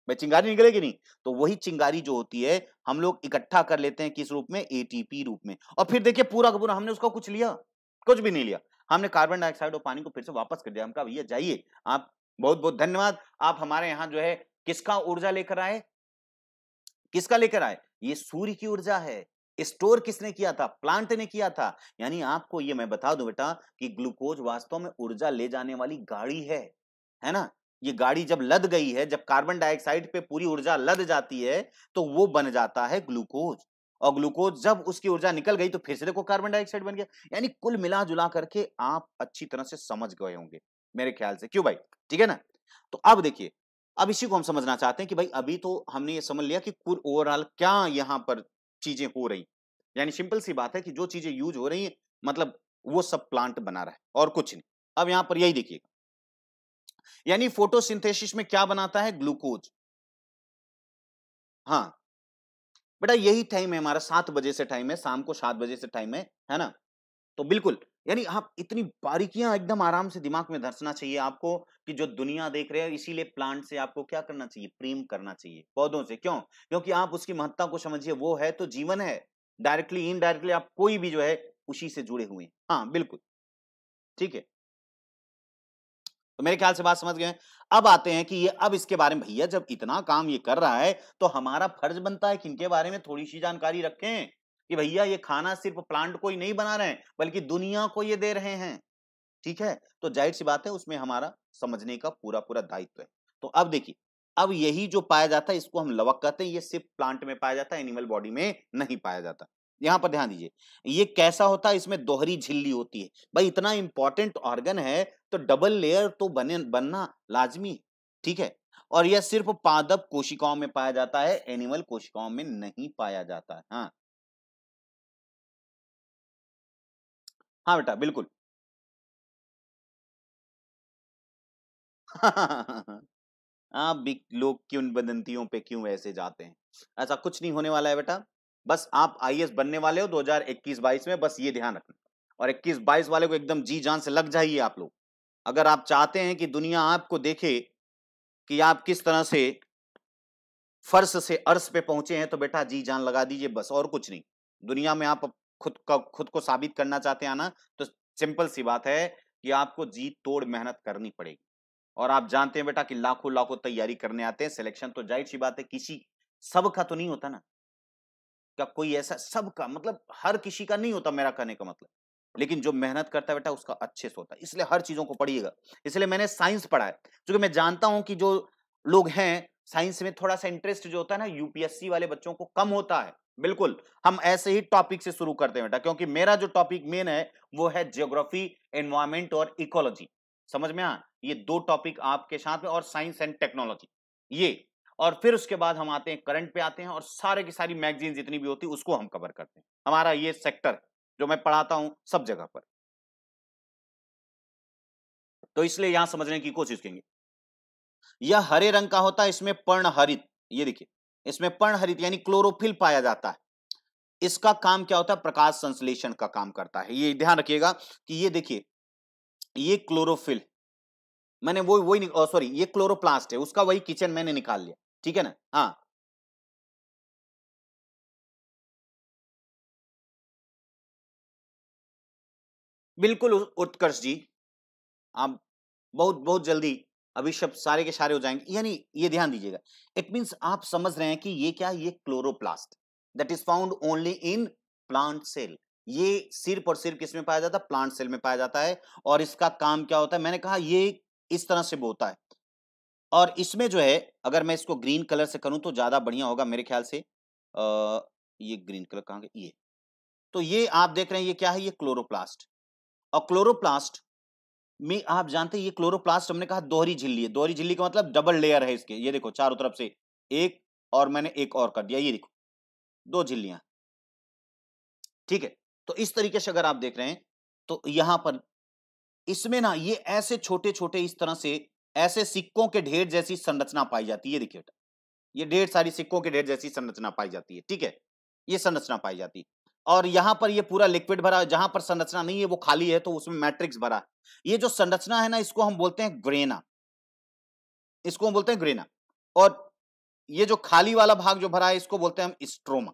भाई चिंगारी निकलेगी नहीं, तो वही चिंगारी जो होती है हम लोग इकट्ठा कर लेते हैं किस रूप में, एटीपी रूप में। और फिर देखिए पूरा का पूरा हमने उसका कुछ लिया, कुछ भी नहीं लिया, हमने कार्बन डाइऑक्साइड और पानी को फिर से वापस कर दिया। हम कहा भैया जाइए आप, बहुत बहुत धन्यवाद, आप हमारे यहाँ जो है किसका ऊर्जा लेकर आए, किसका लेकर आए, ये सूर्य की ऊर्जा है। स्टोर किसने किया था, प्लांट ने किया था। यानी आपको ये मैं बता दूं बेटा कि ग्लूकोज वास्तव में ऊर्जा ले जाने वाली गाड़ी है ना। ये गाड़ी जब लद गई है, जब कार्बन डाइऑक्साइड पे पूरी ऊर्जा लद जाती है तो वो बन जाता है ग्लूकोज, और ग्लूकोज जब उसकी ऊर्जा निकल गई तो फिर से देखो कार्बन डाइऑक्साइड बन गया। यानी कुल मिला जुला करके आप अच्छी तरह से समझ गए होंगे मेरे ख्याल से, क्यों भाई, ठीक है ना। तो अब देखिए, अब इसी को हम समझना चाहते हैं कि भाई अभी तो हमने ये समझ लिया कि कुल ओवरऑल क्या यहाँ पर चीजें हो रही, यानी सिंपल सी बात है कि जो चीजें यूज हो रही हैं मतलब वो सब प्लांट बना रहा है और कुछ नहीं। अब यहां पर यही देखिए, यानी फोटोसिंथेसिस में क्या बनाता है, ग्लूकोज। हाँ बेटा यही टाइम है हमारा, 7 बजे से टाइम है, शाम को 7 बजे से टाइम है ना। तो बिल्कुल, यानी आप इतनी बारीकियां एकदम आराम से दिमाग में धंसना चाहिए आपको कि जो दुनिया देख रहे हैं, इसीलिए प्लांट से आपको क्या करना चाहिए, प्रेम करना चाहिए पौधों से। क्यों, क्योंकि आप उसकी महत्ता को समझिए, वो है तो जीवन है, डायरेक्टली इनडायरेक्टली आप कोई भी जो है उसी से जुड़े हुए हैं। हाँ बिल्कुल, ठीक है, तो मेरे ख्याल से बात समझ गए हैं। अब आते हैं कि ये, अब इसके बारे में भैया जब इतना काम ये कर रहा है तो हमारा फर्ज बनता है कि इनके बारे में थोड़ी सी जानकारी रखें कि भैया ये खाना सिर्फ प्लांट को ही नहीं बना रहे हैं बल्कि दुनिया को ये दे रहे हैं, ठीक है। तो जाहिर सी बात है उसमें हमारा समझने का पूरा पूरा दायित्व है। तो अब देखिए, अब यही जो पाया जाता है इसको हम लवक कहते हैं, ये सिर्फ प्लांट में पाया जाता है, एनिमल बॉडी में नहीं पाया जाता। यहां पर ध्यान दीजिए, ये कैसा होता है, इसमें दोहरी झिल्ली होती है। भाई इतना इंपॉर्टेंट ऑर्गन है तो डबल लेयर तो बनना लाजमी है, ठीक है। और यह सिर्फ पादप कोशिकाओं में पाया जाता है, एनिमल कोशिकाओं में नहीं पाया जाता है। हाँ हाँ बेटा बिल्कुल। आप भी लोग क्यों बदंतियों पे क्यों ऐसे जाते हैं, ऐसा कुछ नहीं होने वाला है बेटा। बस आप आईएएस बनने वाले हो 2021-22 में, बस ये ध्यान रखना। और 21-22 वाले को एकदम जी जान से लग जाइए आप लोग। अगर आप चाहते हैं कि दुनिया आपको देखे कि आप किस तरह से फर्श से अर्श पे पहुंचे हैं, तो बेटा जी जान लगा दीजिए, बस और कुछ नहीं। दुनिया में आप खुद को साबित करना चाहते हैं ना, तो सिंपल सी बात है कि आपको जी तोड़ मेहनत करनी पड़ेगी। और आप जानते हैं बेटा कि लाखों लाखों तैयारी करने आते हैं, सिलेक्शन तो जाहिर सी बात है किसी सबका तो नहीं होता ना। क्या कोई ऐसा सबका मतलब हर किसी का नहीं होता, मेरा कहने का मतलब। लेकिन जो मेहनत करता है बेटा उसका अच्छे से होता है, इसलिए हर चीजों को पढ़िएगा। इसलिए मैंने साइंस पढ़ा है, क्योंकि मैं जानता हूं कि जो लोग हैं साइंस में थोड़ा सा इंटरेस्ट जो होता है ना यूपीएससी वाले बच्चों को कम होता है। बिल्कुल हम ऐसे ही टॉपिक से शुरू करते हैं बेटा, क्योंकि मेरा जो टॉपिक मेन है वो है ज्योग्राफी, एनवायरमेंट और इकोलॉजी। समझ में आ, ये दो टॉपिक आपके साथ में, और साइंस एंड टेक्नोलॉजी ये। और फिर उसके बाद हम आते हैं करंट पे आते हैं, और सारे की सारी मैगजीन जितनी भी होती है उसको हम कवर करते हैं। हमारा ये सेक्टर जो मैं पढ़ाता हूं सब जगह पर, तो इसलिए यहां समझने की कोशिश करेंगे। यह हरे रंग का होता है, इसमें पर्णहरित, ये देखिए इसमें पर्णहरित यानी क्लोरोफिल पाया जाता है। इसका काम क्या होता है, प्रकाश संश्लेषण का काम करता है। ये ध्यान रखिएगा कि ये देखिए ये क्लोरोफिल, मैंने वो वही सॉरी ये क्लोरोप्लास्ट है, उसका वही किचन मैंने निकाल लिया, ठीक है ना। हाँ बिल्कुल उत्कर्ष जी, आप बहुत बहुत जल्दी अभी शब्द सारे के सारे हो जाएंगे। यानी ये ध्यान दीजिएगा, इट मींस आप समझ रहे हैं कि ये क्या, ये chloroplast that is found only in plant cell. ये सिर्फ और सिर्फ किसमें पाया जाता है, प्लांट सेल में पाया जाता है। और इसका काम क्या होता है, मैंने कहा ये इस तरह से होता है। और इसमें जो है अगर मैं इसको ग्रीन कलर से करूं तो ज्यादा बढ़िया होगा मेरे ख्याल से। ये ग्रीन कलर कहां गया, ये तो ये आप देख रहे हैं ये क्या है, ये क्लोरोप्लास्ट। और क्लोरोप्लास्ट में आप जानते हैं ये क्लोरोप्लास्ट हमने कहा दोहरी झिल्ली है। दोहरी झिल्ली का मतलब डबल लेयर है इसके, ये देखो चारों तरफ से एक, और मैंने एक और कर दिया, ये देखो दो झिल्लियां, ठीक है। तो इस तरीके से अगर आप देख रहे हैं तो यहां पर इसमें ना ये ऐसे छोटे छोटे इस तरह से ऐसे सिक्कों के ढेर जैसी संरचना पाई जाती है। ये देखिए ये ढेर सारी सिक्कों के ढेर जैसी संरचना पाई जाती है, ठीक है। ये संरचना पाई जाती है। और यहां पर ये पूरा लिक्विड भरा है, जहां पर संरचना नहीं है वो खाली है, तो उसमें मैट्रिक्स भरा है। ये जो संरचना है ना इसको हम बोलते हैं ग्रेना, इसको हम बोलते हैं ग्रेना। और ये जो खाली वाला भाग जो भरा है इसको बोलते हैं हम स्ट्रोमा,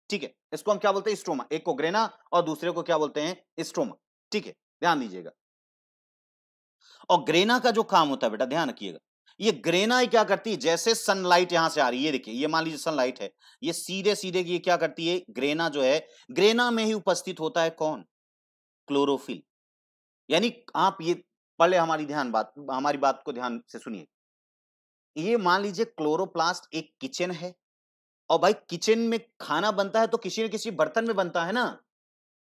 ठीक है। इसको हम क्या बोलते हैं, स्ट्रोमा। एक को ग्रेना और दूसरे को क्या बोलते हैं, स्ट्रोमा, ठीक है। ध्यान दीजिएगा। और ग्रेना का जो काम होता है बेटा ध्यान रखिएगा, ये ग्रेना ही क्या करती है, जैसे सनलाइट यहां से आ रही है, ये देखिए ये मान लीजिए सनलाइट है, ये सीधे सीधे ये क्या करती है, ग्रेना जो है, ग्रेना में ही उपस्थित होता है कौन, क्लोरोफिल। यानी आप ये पहले हमारी बात को ध्यान से सुनिए। ये मान लीजिए क्लोरोप्लास्ट एक किचन है, और भाई किचन में खाना बनता है तो किसी न किसी बर्तन में बनता है ना,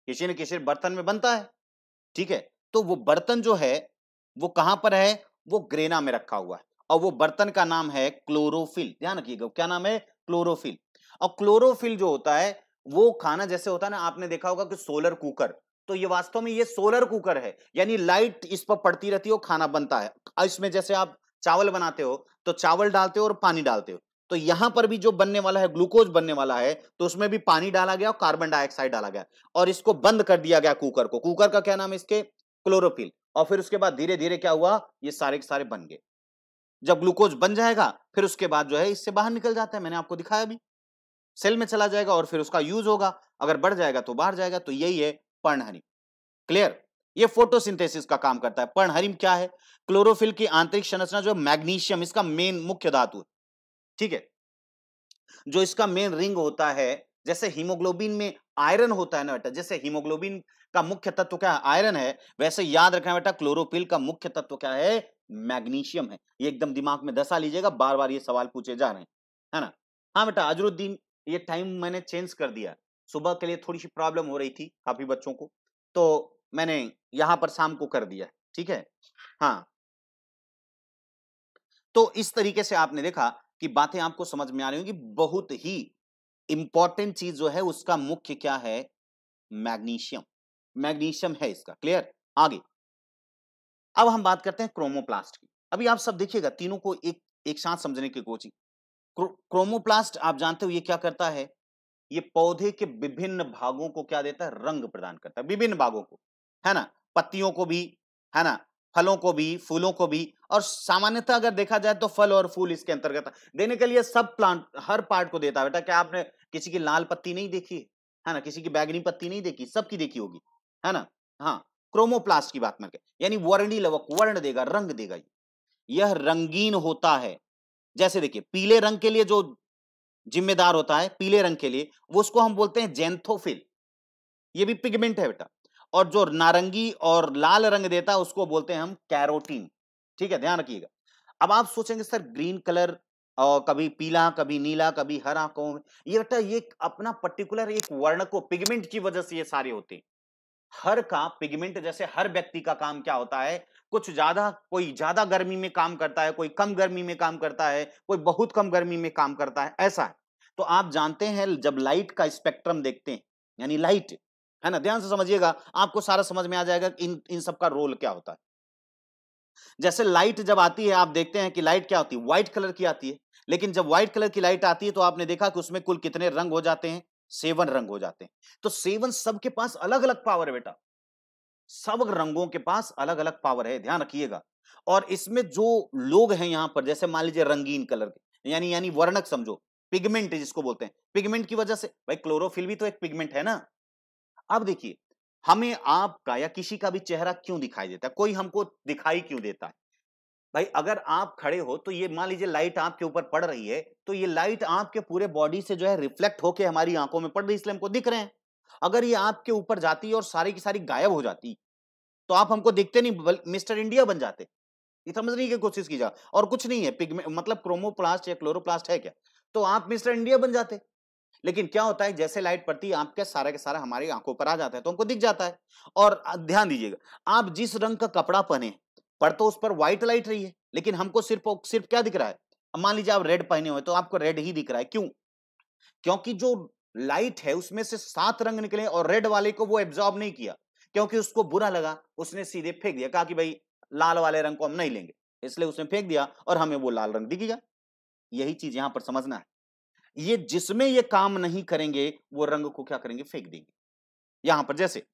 किसी न किसी बर्तन में बनता है, ठीक है। तो वो बर्तन जो है वो कहां पर है, वो ग्रेना में रखा हुआ है, और वो बर्तन का नाम है क्लोरोफिल। ध्यान रखिएगा क्या नाम है, क्लोरोफिल। और क्लोरोफिल जो होता है वो खाना जैसे होता है ना, आपने देखा होगा कि सोलर कुकर, तो ये वास्तव में ये सोलर कुकर है, यानी लाइट इस पर पड़ती रहती है और खाना बनता है। इसमें जैसे आप चावल बनाते हो तो चावल डालते हो और पानी डालते हो, तो यहां पर भी जो बनने वाला है ग्लूकोज बनने वाला है, तो उसमें भी पानी डाला गया और कार्बन डाइऑक्साइड डाला गया, और इसको बंद कर दिया गया कुकर को। कुकर का क्या नाम है इसके, क्लोरोफिल। और फिर उसके बाद धीरे धीरे क्या हुआ, ये सारे के सारे बन गए। जब ग्लूकोज बन जाएगा फिर उसके बाद जो है इससे बाहर निकल जाता है, मैंने आपको दिखाया भी, सेल में चला जाएगा और फिर उसका यूज होगा, अगर बढ़ जाएगा तो बाहर जाएगा। तो यही है पर्णहरिम, क्लियर। ये फोटोसिंथेसिस का काम करता है। पर्णहरिम क्या है, क्लोरोफिल की आंतरिक संरचना जो मैग्नीशियम इसका मेन मुख्य धातु है, ठीक है। जो इसका मेन रिंग होता है, जैसे हीमोग्लोबिन में आयरन होता है ना बेटा, जैसे हीमोग्लोबिन का मुख्य तत्व क्या है, आयरन है, वैसे याद रखना बेटा क्लोरोफिल का मुख्य तत्व क्या है, मैग्नीशियम है। ये एकदम दिमाग में धसा लीजिएगा, बार बार ये सवाल पूछे जा रहे हैं, है ना। हाँ बेटा अजरुद्दीन, ये टाइम मैंने चेंज कर दिया, सुबह के लिए थोड़ी सी प्रॉब्लम हो रही थी काफी बच्चों को, तो मैंने यहां पर शाम को कर दिया, ठीक है। हाँ, तो इस तरीके से आपने देखा कि बातें आपको समझ में आ रही होंगी। बहुत ही इंपॉर्टेंट चीज जो है उसका मुख्य क्या है, मैग्नीशियम। मैग्नीशियम है इसका, क्लियर। आगे अब हम बात करते हैं क्रोमोप्लास्ट की। अभी आप सब देखिएगा, तीनों को एक एक साथ समझने की कोशिश। क्रोमोप्लास्ट आप जानते हो ये क्या करता है, ये पौधे के विभिन्न भागों को क्या देता है, रंग प्रदान करता है, विभिन्न भागों को, है ना, पत्तियों को भी, है ना, फलों को भी, फूलों को भी। और सामान्यतः अगर देखा जाए तो फल और फूल इसके अंतर्गत देने के लिए सब प्लांट हर पार्ट को देता है बेटा। क्या आपने किसी की लाल पत्ती नहीं देखी है ना, किसी की बैगनी पत्ती नहीं देखी, सबकी देखी होगी, है ना। हाँ, क्रोमोप्लास्ट की बात में यानी वर्णी लवक, वर्ण देगा, रंग देगा, यह रंगीन होता है। जैसे देखिए पीले रंग के लिए जो जिम्मेदार होता है, पीले रंग के लिए, वो उसको हम बोलते हैं जेंथोफिल, ये भी पिगमेंट है बेटा। और जो नारंगी और लाल रंग देता है उसको बोलते हैं हम कैरोटीन, ठीक है, ध्यान रखिएगा। अब आप सोचेंगे सर ग्रीन कलर और कभी पीला, कभी नीला, कभी हरा, कौन, ये बेटा ये अपना पर्टिकुलर एक वर्ण को, पिगमेंट की वजह से ये सारे होते हैं। हर का पिगमेंट, जैसे हर व्यक्ति का काम क्या होता है, कुछ ज्यादा, कोई ज्यादा गर्मी में काम करता है, कोई कम गर्मी में काम करता है, कोई बहुत कम गर्मी में काम करता है, ऐसा है। तो आप जानते हैं जब लाइट का स्पेक्ट्रम देखते हैं, यानी लाइट, है ना, ध्यान से समझिएगा, आपको सारा समझ में आ जाएगा इन इन सब का रोल क्या होता है। जैसे लाइट जब आती है, आप देखते हैं कि लाइट क्या होती है, व्हाइट कलर की आती है। लेकिन जब व्हाइट कलर की लाइट आती है तो आपने देखा कि उसमें कुल कितने रंग हो जाते हैं, 7 रंग हो जाते हैं। तो 7 सबके पास अलग अलग पावर है बेटा, सब रंगों के पास अलग अलग पावर है, ध्यान रखिएगा। और इसमें जो लोग हैं यहां पर, जैसे मान लीजिए रंगीन कलर के, यानी वर्णक समझो, पिगमेंट जिसको बोलते हैं, पिगमेंट की वजह से, भाई क्लोरोफिल भी तो एक पिगमेंट है ना। अब देखिए, हमें आपका या किसी का भी चेहरा क्यों दिखाई देता है, कोई हमको दिखाई क्यों देता है, भाई अगर आप खड़े हो तो ये मान लीजिए लाइट आपके ऊपर पड़ रही है, तो ये लाइट आपके पूरे बॉडी से जो है रिफ्लेक्ट होके हमारी आंखों में पड़ रही है, इसलिए हमको दिख रहे हैं। अगर ये आपके ऊपर जाती और सारी की सारी गायब हो जाती तो आप हमको दिखते नहीं, मिस्टर इंडिया बन जाते। ये समझने की कोशिश कीजिए, और कुछ नहीं है, पिगमेंट मतलब क्रोमोप्लास्ट या क्लोरोप्लास्ट है क्या, तो आप मिस्टर इंडिया बन जाते। लेकिन क्या होता है, जैसे लाइट पड़ती है आपके सारा के सारा हमारी आंखों पर आ जाता है, तो हमको दिख जाता है। और ध्यान दीजिएगा, आप जिस रंग का कपड़ा पहने, पर तो उस पर व्हाइट लाइट रही है, लेकिन हमको सिर्फ सिर्फ क्या दिख रहा है, अब मान लीजिए आप रेड पहने हुए तो आपको रेड ही दिख रहा है, क्यों, क्योंकि जो लाइट है उसमें से 7 रंग निकले और रेड वाले को वो एब्जॉर्ब नहीं किया, क्योंकि उसको बुरा लगा, उसने सीधे फेंक दिया, कहा कि भाई लाल वाले रंग को हम नहीं लेंगे, इसलिए उसने फेंक दिया और हमें वो लाल रंग दिख गया। यही चीज यहां पर समझना है, ये जिसमें ये काम नहीं करेंगे वो रंग को क्या करेंगे, फेंक देंगे। यहां पर जैसे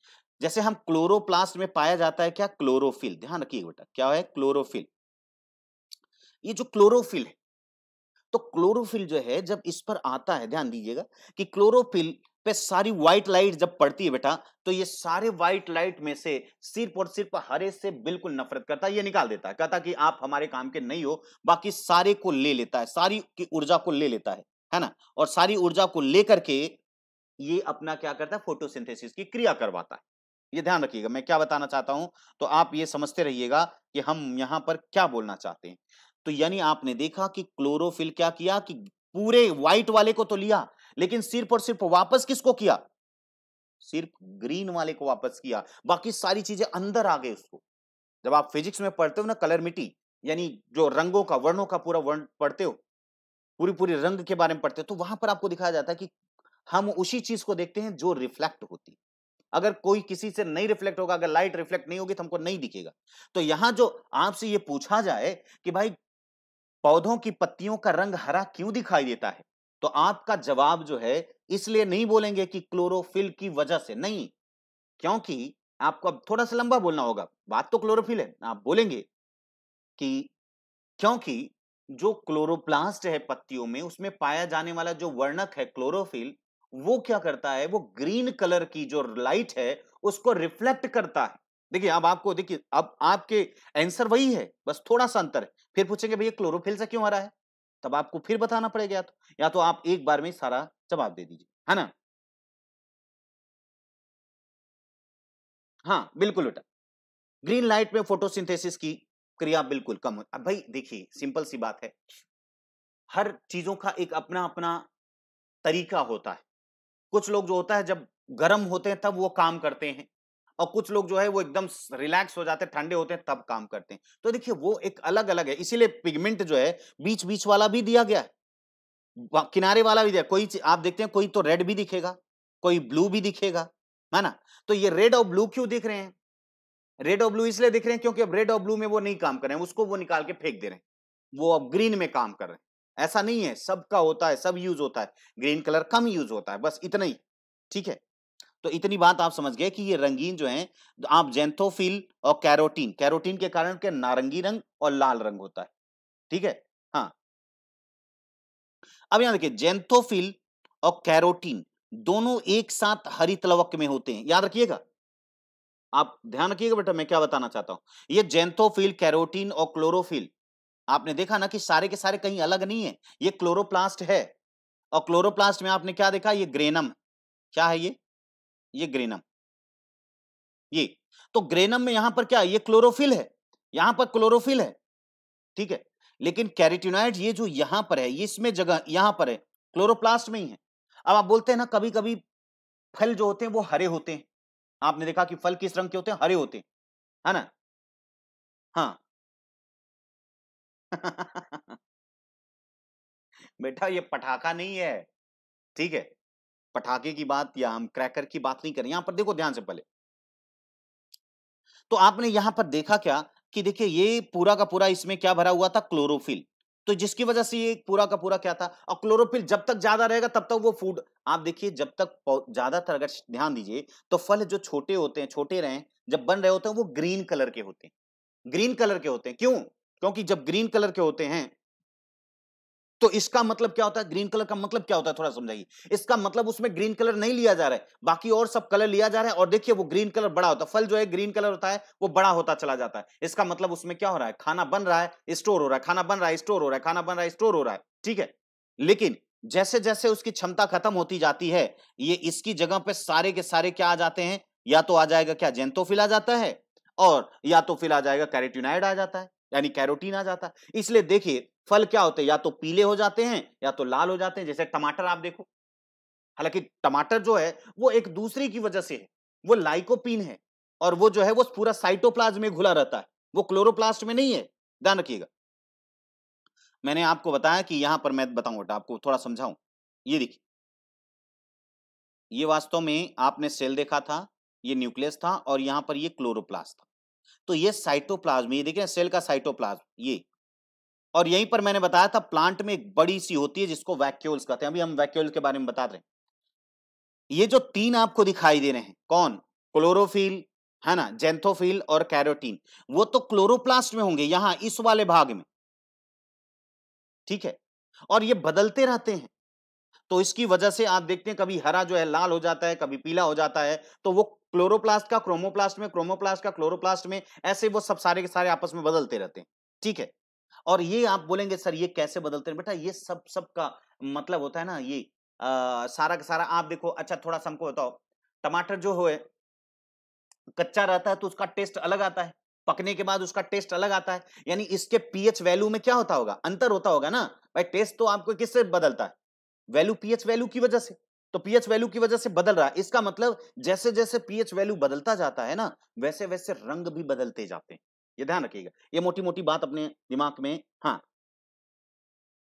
जैसे हम क्लोरोप्लास्ट में पाया जाता है क्या, क्लोरोफिल, ध्यान रखिए बेटा क्या है क्लोरोफिल। ये जो क्लोरोफिल है, तो क्लोरोफिल जो है जब इस पर आता है, ध्यान दीजिएगा कि क्लोरोफिल पे सारी व्हाइट लाइट जब पड़ती है बेटा, तो ये सारे व्हाइट लाइट में से सिर्फ और सिर्फ हरे से बिल्कुल नफरत करता है, ये निकाल देता है, कहता कि आप हमारे काम के नहीं हो, बाकी सारे को ले लेता है, सारी की ऊर्जा को ले लेता है ना। और सारी ऊर्जा को लेकर के ये अपना क्या करता है, फोटोसिंथेसिस की क्रिया करवाता है। ये ध्यान रखिएगा मैं क्या बताना चाहता हूं, तो आप ये समझते रहिएगा कि हम यहां पर क्या बोलना चाहते हैं। तो यानी आपने देखा कि क्लोरोफिल क्या किया कि पूरे व्हाइट वाले को तो लिया, लेकिन सिर्फ और सिर्फ वापस किसको किया, सिर्फ ग्रीन वाले को वापस किया, बाकी सारी चीजें अंदर आ गई उसको। जब आप फिजिक्स में पढ़ते हो ना कलरमिटी, यानी जो रंगों का, वर्णों का पूरा वर्ण पढ़ते हो, पूरी पूरी रंग के बारे में पढ़ते हो, तो वहां पर आपको दिखाया जाता है कि हम उसी चीज को देखते हैं जो रिफ्लेक्ट होती है। अगर कोई किसी से नहीं रिफ्लेक्ट होगा, अगर लाइट रिफ्लेक्ट नहीं होगी तो हमको नहीं दिखेगा। तो यहां जो आपसे ये पूछा जाए कि भाई पौधों की पत्तियों का रंग हरा क्यों दिखाई देता है, तो आपका जवाब जो है, इसलिए नहीं बोलेंगे कि क्लोरोफिल की वजह से, नहीं, क्योंकि आपको अब थोड़ा सा लंबा बोलना होगा, बात तो क्लोरोफिल है, आप बोलेंगे कि क्योंकि जो क्लोरोप्लास्ट है पत्तियों में, उसमें पाया जाने वाला जो वर्णक है क्लोरोफिल, वो क्या करता है, वो ग्रीन कलर की जो लाइट है उसको रिफ्लेक्ट करता है। देखिए अब आपको, देखिए अब आपके आंसर वही है, बस थोड़ा सा अंतर है। फिर पूछेंगे भैया क्लोरोफिल से क्यों आ रहा है, तब आपको फिर बताना पड़ेगा, या तो आप एक बार में ही सारा जवाब दे दीजिए, है ना। हाँ बिल्कुल बेटा, ग्रीन लाइट में फोटोसिंथेसिस की क्रिया बिल्कुल कम हो। अब भाई देखिए सिंपल सी बात है, हर चीजों का एक अपना अपना तरीका होता है। कुछ लोग जो होता है जब गर्म होते हैं तब वो काम करते हैं, और कुछ लोग जो है वो एकदम रिलैक्स हो जाते हैं, ठंडे होते हैं तब काम करते हैं। तो देखिए वो एक अलग अलग है, इसीलिए पिगमेंट जो है बीच बीच वाला भी दिया गया है, किनारे वाला भी दिया। कोई आप देखते हैं कोई तो रेड भी दिखेगा, कोई ब्लू भी दिखेगा, है ना। तो ये रेड और ब्लू क्यों दिख रहे हैं? रेड और ब्लू इसलिए दिख रहे हैं क्योंकि अब रेड और ब्लू में वो नहीं काम कर रहे हैं, उसको वो निकाल के फेंक दे रहे हैं, वो अब ग्रीन में काम कर रहे हैं। ऐसा नहीं है, सबका होता है, सब यूज होता है, ग्रीन कलर कम यूज होता है, बस इतना ही। ठीक है, तो इतनी बात आप समझ गए कि ये रंगीन जो है, आप जेंथोफिल और कैरोटीन, कैरोटीन के कारण के नारंगी रंग और लाल रंग होता है। ठीक है, हाँ। अब यहां देखिए जेंथोफिल और कैरोटीन दोनों एक साथ हरित लवक में होते हैं, याद रखिएगा। आप ध्यान रखिएगा बेटा मैं क्या बताना चाहता हूं। ये जेंथोफिल, कैरोटीन और क्लोरोफिल, आपने देखा ना कि सारे के सारे कहीं अलग नहीं है, ये क्लोरोप्लास्ट है। और क्लोरोप्लास्ट में आपने क्या देखा, ये ग्रेनम, क्या है ये ग्रेनम, ये। तो ग्रेनम में यहां पर क्या है, ये क्लोरोफिल है, यहां पर क्लोरोफिल है। ठीक है, लेकिन कैरोटीनॉइड ये जो यहां पर है, ये इसमें जगह यहां पर है, क्लोरोप्लास्ट में ही है। अब आप बोलते हैं ना कभी कभी फल जो होते हैं वो हरे होते हैं, आपने देखा कि फल किस रंग के होते हैं, हरे होते हैं, है ना। हाँ बेटा ये पटाखा नहीं है, ठीक है, पटाखे की बात या हम क्रैकर की बात नहीं करें, यहां पर देखो ध्यान से पहले। तो आपने यहां पर देखा क्या कि देखिए ये पूरा का पूरा इसमें क्या भरा हुआ था, क्लोरोफिल। तो जिसकी वजह से ये पूरा का पूरा क्या था, और क्लोरोफिल जब तक ज्यादा रहेगा तब तक वो फूड, आप देखिए जब तक ज्यादातर अगर ध्यान दीजिए तो फल जो छोटे होते हैं, छोटे रहे जब बन रहे होते हैं वो ग्रीन कलर के होते हैं, ग्रीन कलर के होते हैं। क्यों? क्योंकि जब ग्रीन कलर के होते हैं तो इसका मतलब क्या होता है, ग्रीन कलर का मतलब क्या होता है, थोड़ा समझाइए। इसका मतलब उसमें ग्रीन कलर नहीं लिया जा रहा है, बाकी और सब कलर लिया जा रहा है, और देखिए वो ग्रीन कलर बड़ा होता है, फल जो है ग्रीन कलर होता है वो बड़ा होता चला जाता है। इसका मतलब उसमें क्या हो रहा है, खाना बन रहा है, स्टोर हो रहा है, खाना बन रहा है, स्टोर हो रहा है, खाना बन रहा है, स्टोर हो रहा है। ठीक है, लेकिन जैसे जैसे उसकी क्षमता खत्म होती जाती है, ये इसकी जगह पे सारे के सारे क्या आ जाते हैं, या तो आ जाएगा क्या, जेंथोफिल आ जाता है, और या तो फिर आ जाएगा कैरोटीनॉइड आ जाता है, यानी कैरोटीन आ जाता है। इसलिए देखिए फल क्या होते हैं, या तो पीले हो जाते हैं या तो लाल हो जाते हैं, जैसे टमाटर आप देखो। हालांकि टमाटर जो है वो एक दूसरी की वजह से है, वो लाइकोपीन है, और वो जो है वो पूरा साइटोप्लाज्म में घुला रहता है, वो क्लोरोप्लास्ट में नहीं है, ध्यान रखिएगा। मैंने आपको बताया कि यहां पर मैं बताऊंगा आपको थोड़ा समझाऊं। ये देखिए, ये वास्तव में आपने सेल देखा था, ये न्यूक्लियस था, और यहां पर ये क्लोरोप्लास्ट था। तो ये साइटोप्लाज्म, ये देखिए सेल का साइटोप्लाज्म ये, और यहीं पर मैंने बताया था प्लांट में एक बड़ी सी होती है जिसको वैक्यूल्स कहते हैं, अभी हम वैक्यूल्स के बारे में बता रहे हैं। ये जो तीन आपको दिखाई दे रहे हैं, कौन, क्लोरोफिल, है ना, जेंथोफिल और कैरोटीन, वो तो क्लोरोप्लास्ट में होंगे, यहां इस वाले भाग में। ठीक है, और ये बदलते रहते हैं, तो इसकी वजह से आप देखते हैं कभी हरा जो है लाल हो जाता है, कभी पीला हो जाता है, तो वो क्लोरोप्लास्ट का क्रोमोप्लास्ट में, क्रोमोप्लास्ट का क्लोरोप्लास्ट में, ऐसे वो सब सारे के सारे आपस में बदलते रहते हैं। ठीक है, और ये आप बोलेंगे सर ये कैसे बदलते हैं, बेटा ये सब सब का मतलब होता है ना, ये सारा का सारा आप देखो। अच्छा थोड़ा सा हमको बताओ, टमाटर जो है कच्चा रहता है तो उसका टेस्ट अलग आता है, पकने के बाद उसका टेस्ट अलग आता है, यानी इसके पीएच वैल्यू में क्या होता होगा, अंतर होता होगा ना भाई। टेस्ट तो आपको किससे बदलता है, वैल्यू, पीएच वैल्यू की वजह से। तो पीएच वैल्यू की वजह से बदल रहा है, इसका मतलब जैसे जैसे पीएच वैल्यू बदलता जाता है ना, वैसे वैसे रंग भी बदलते जाते हैं, ये ध्यान रखिएगा। ये मोटी मोटी बात अपने दिमाग में, हाँ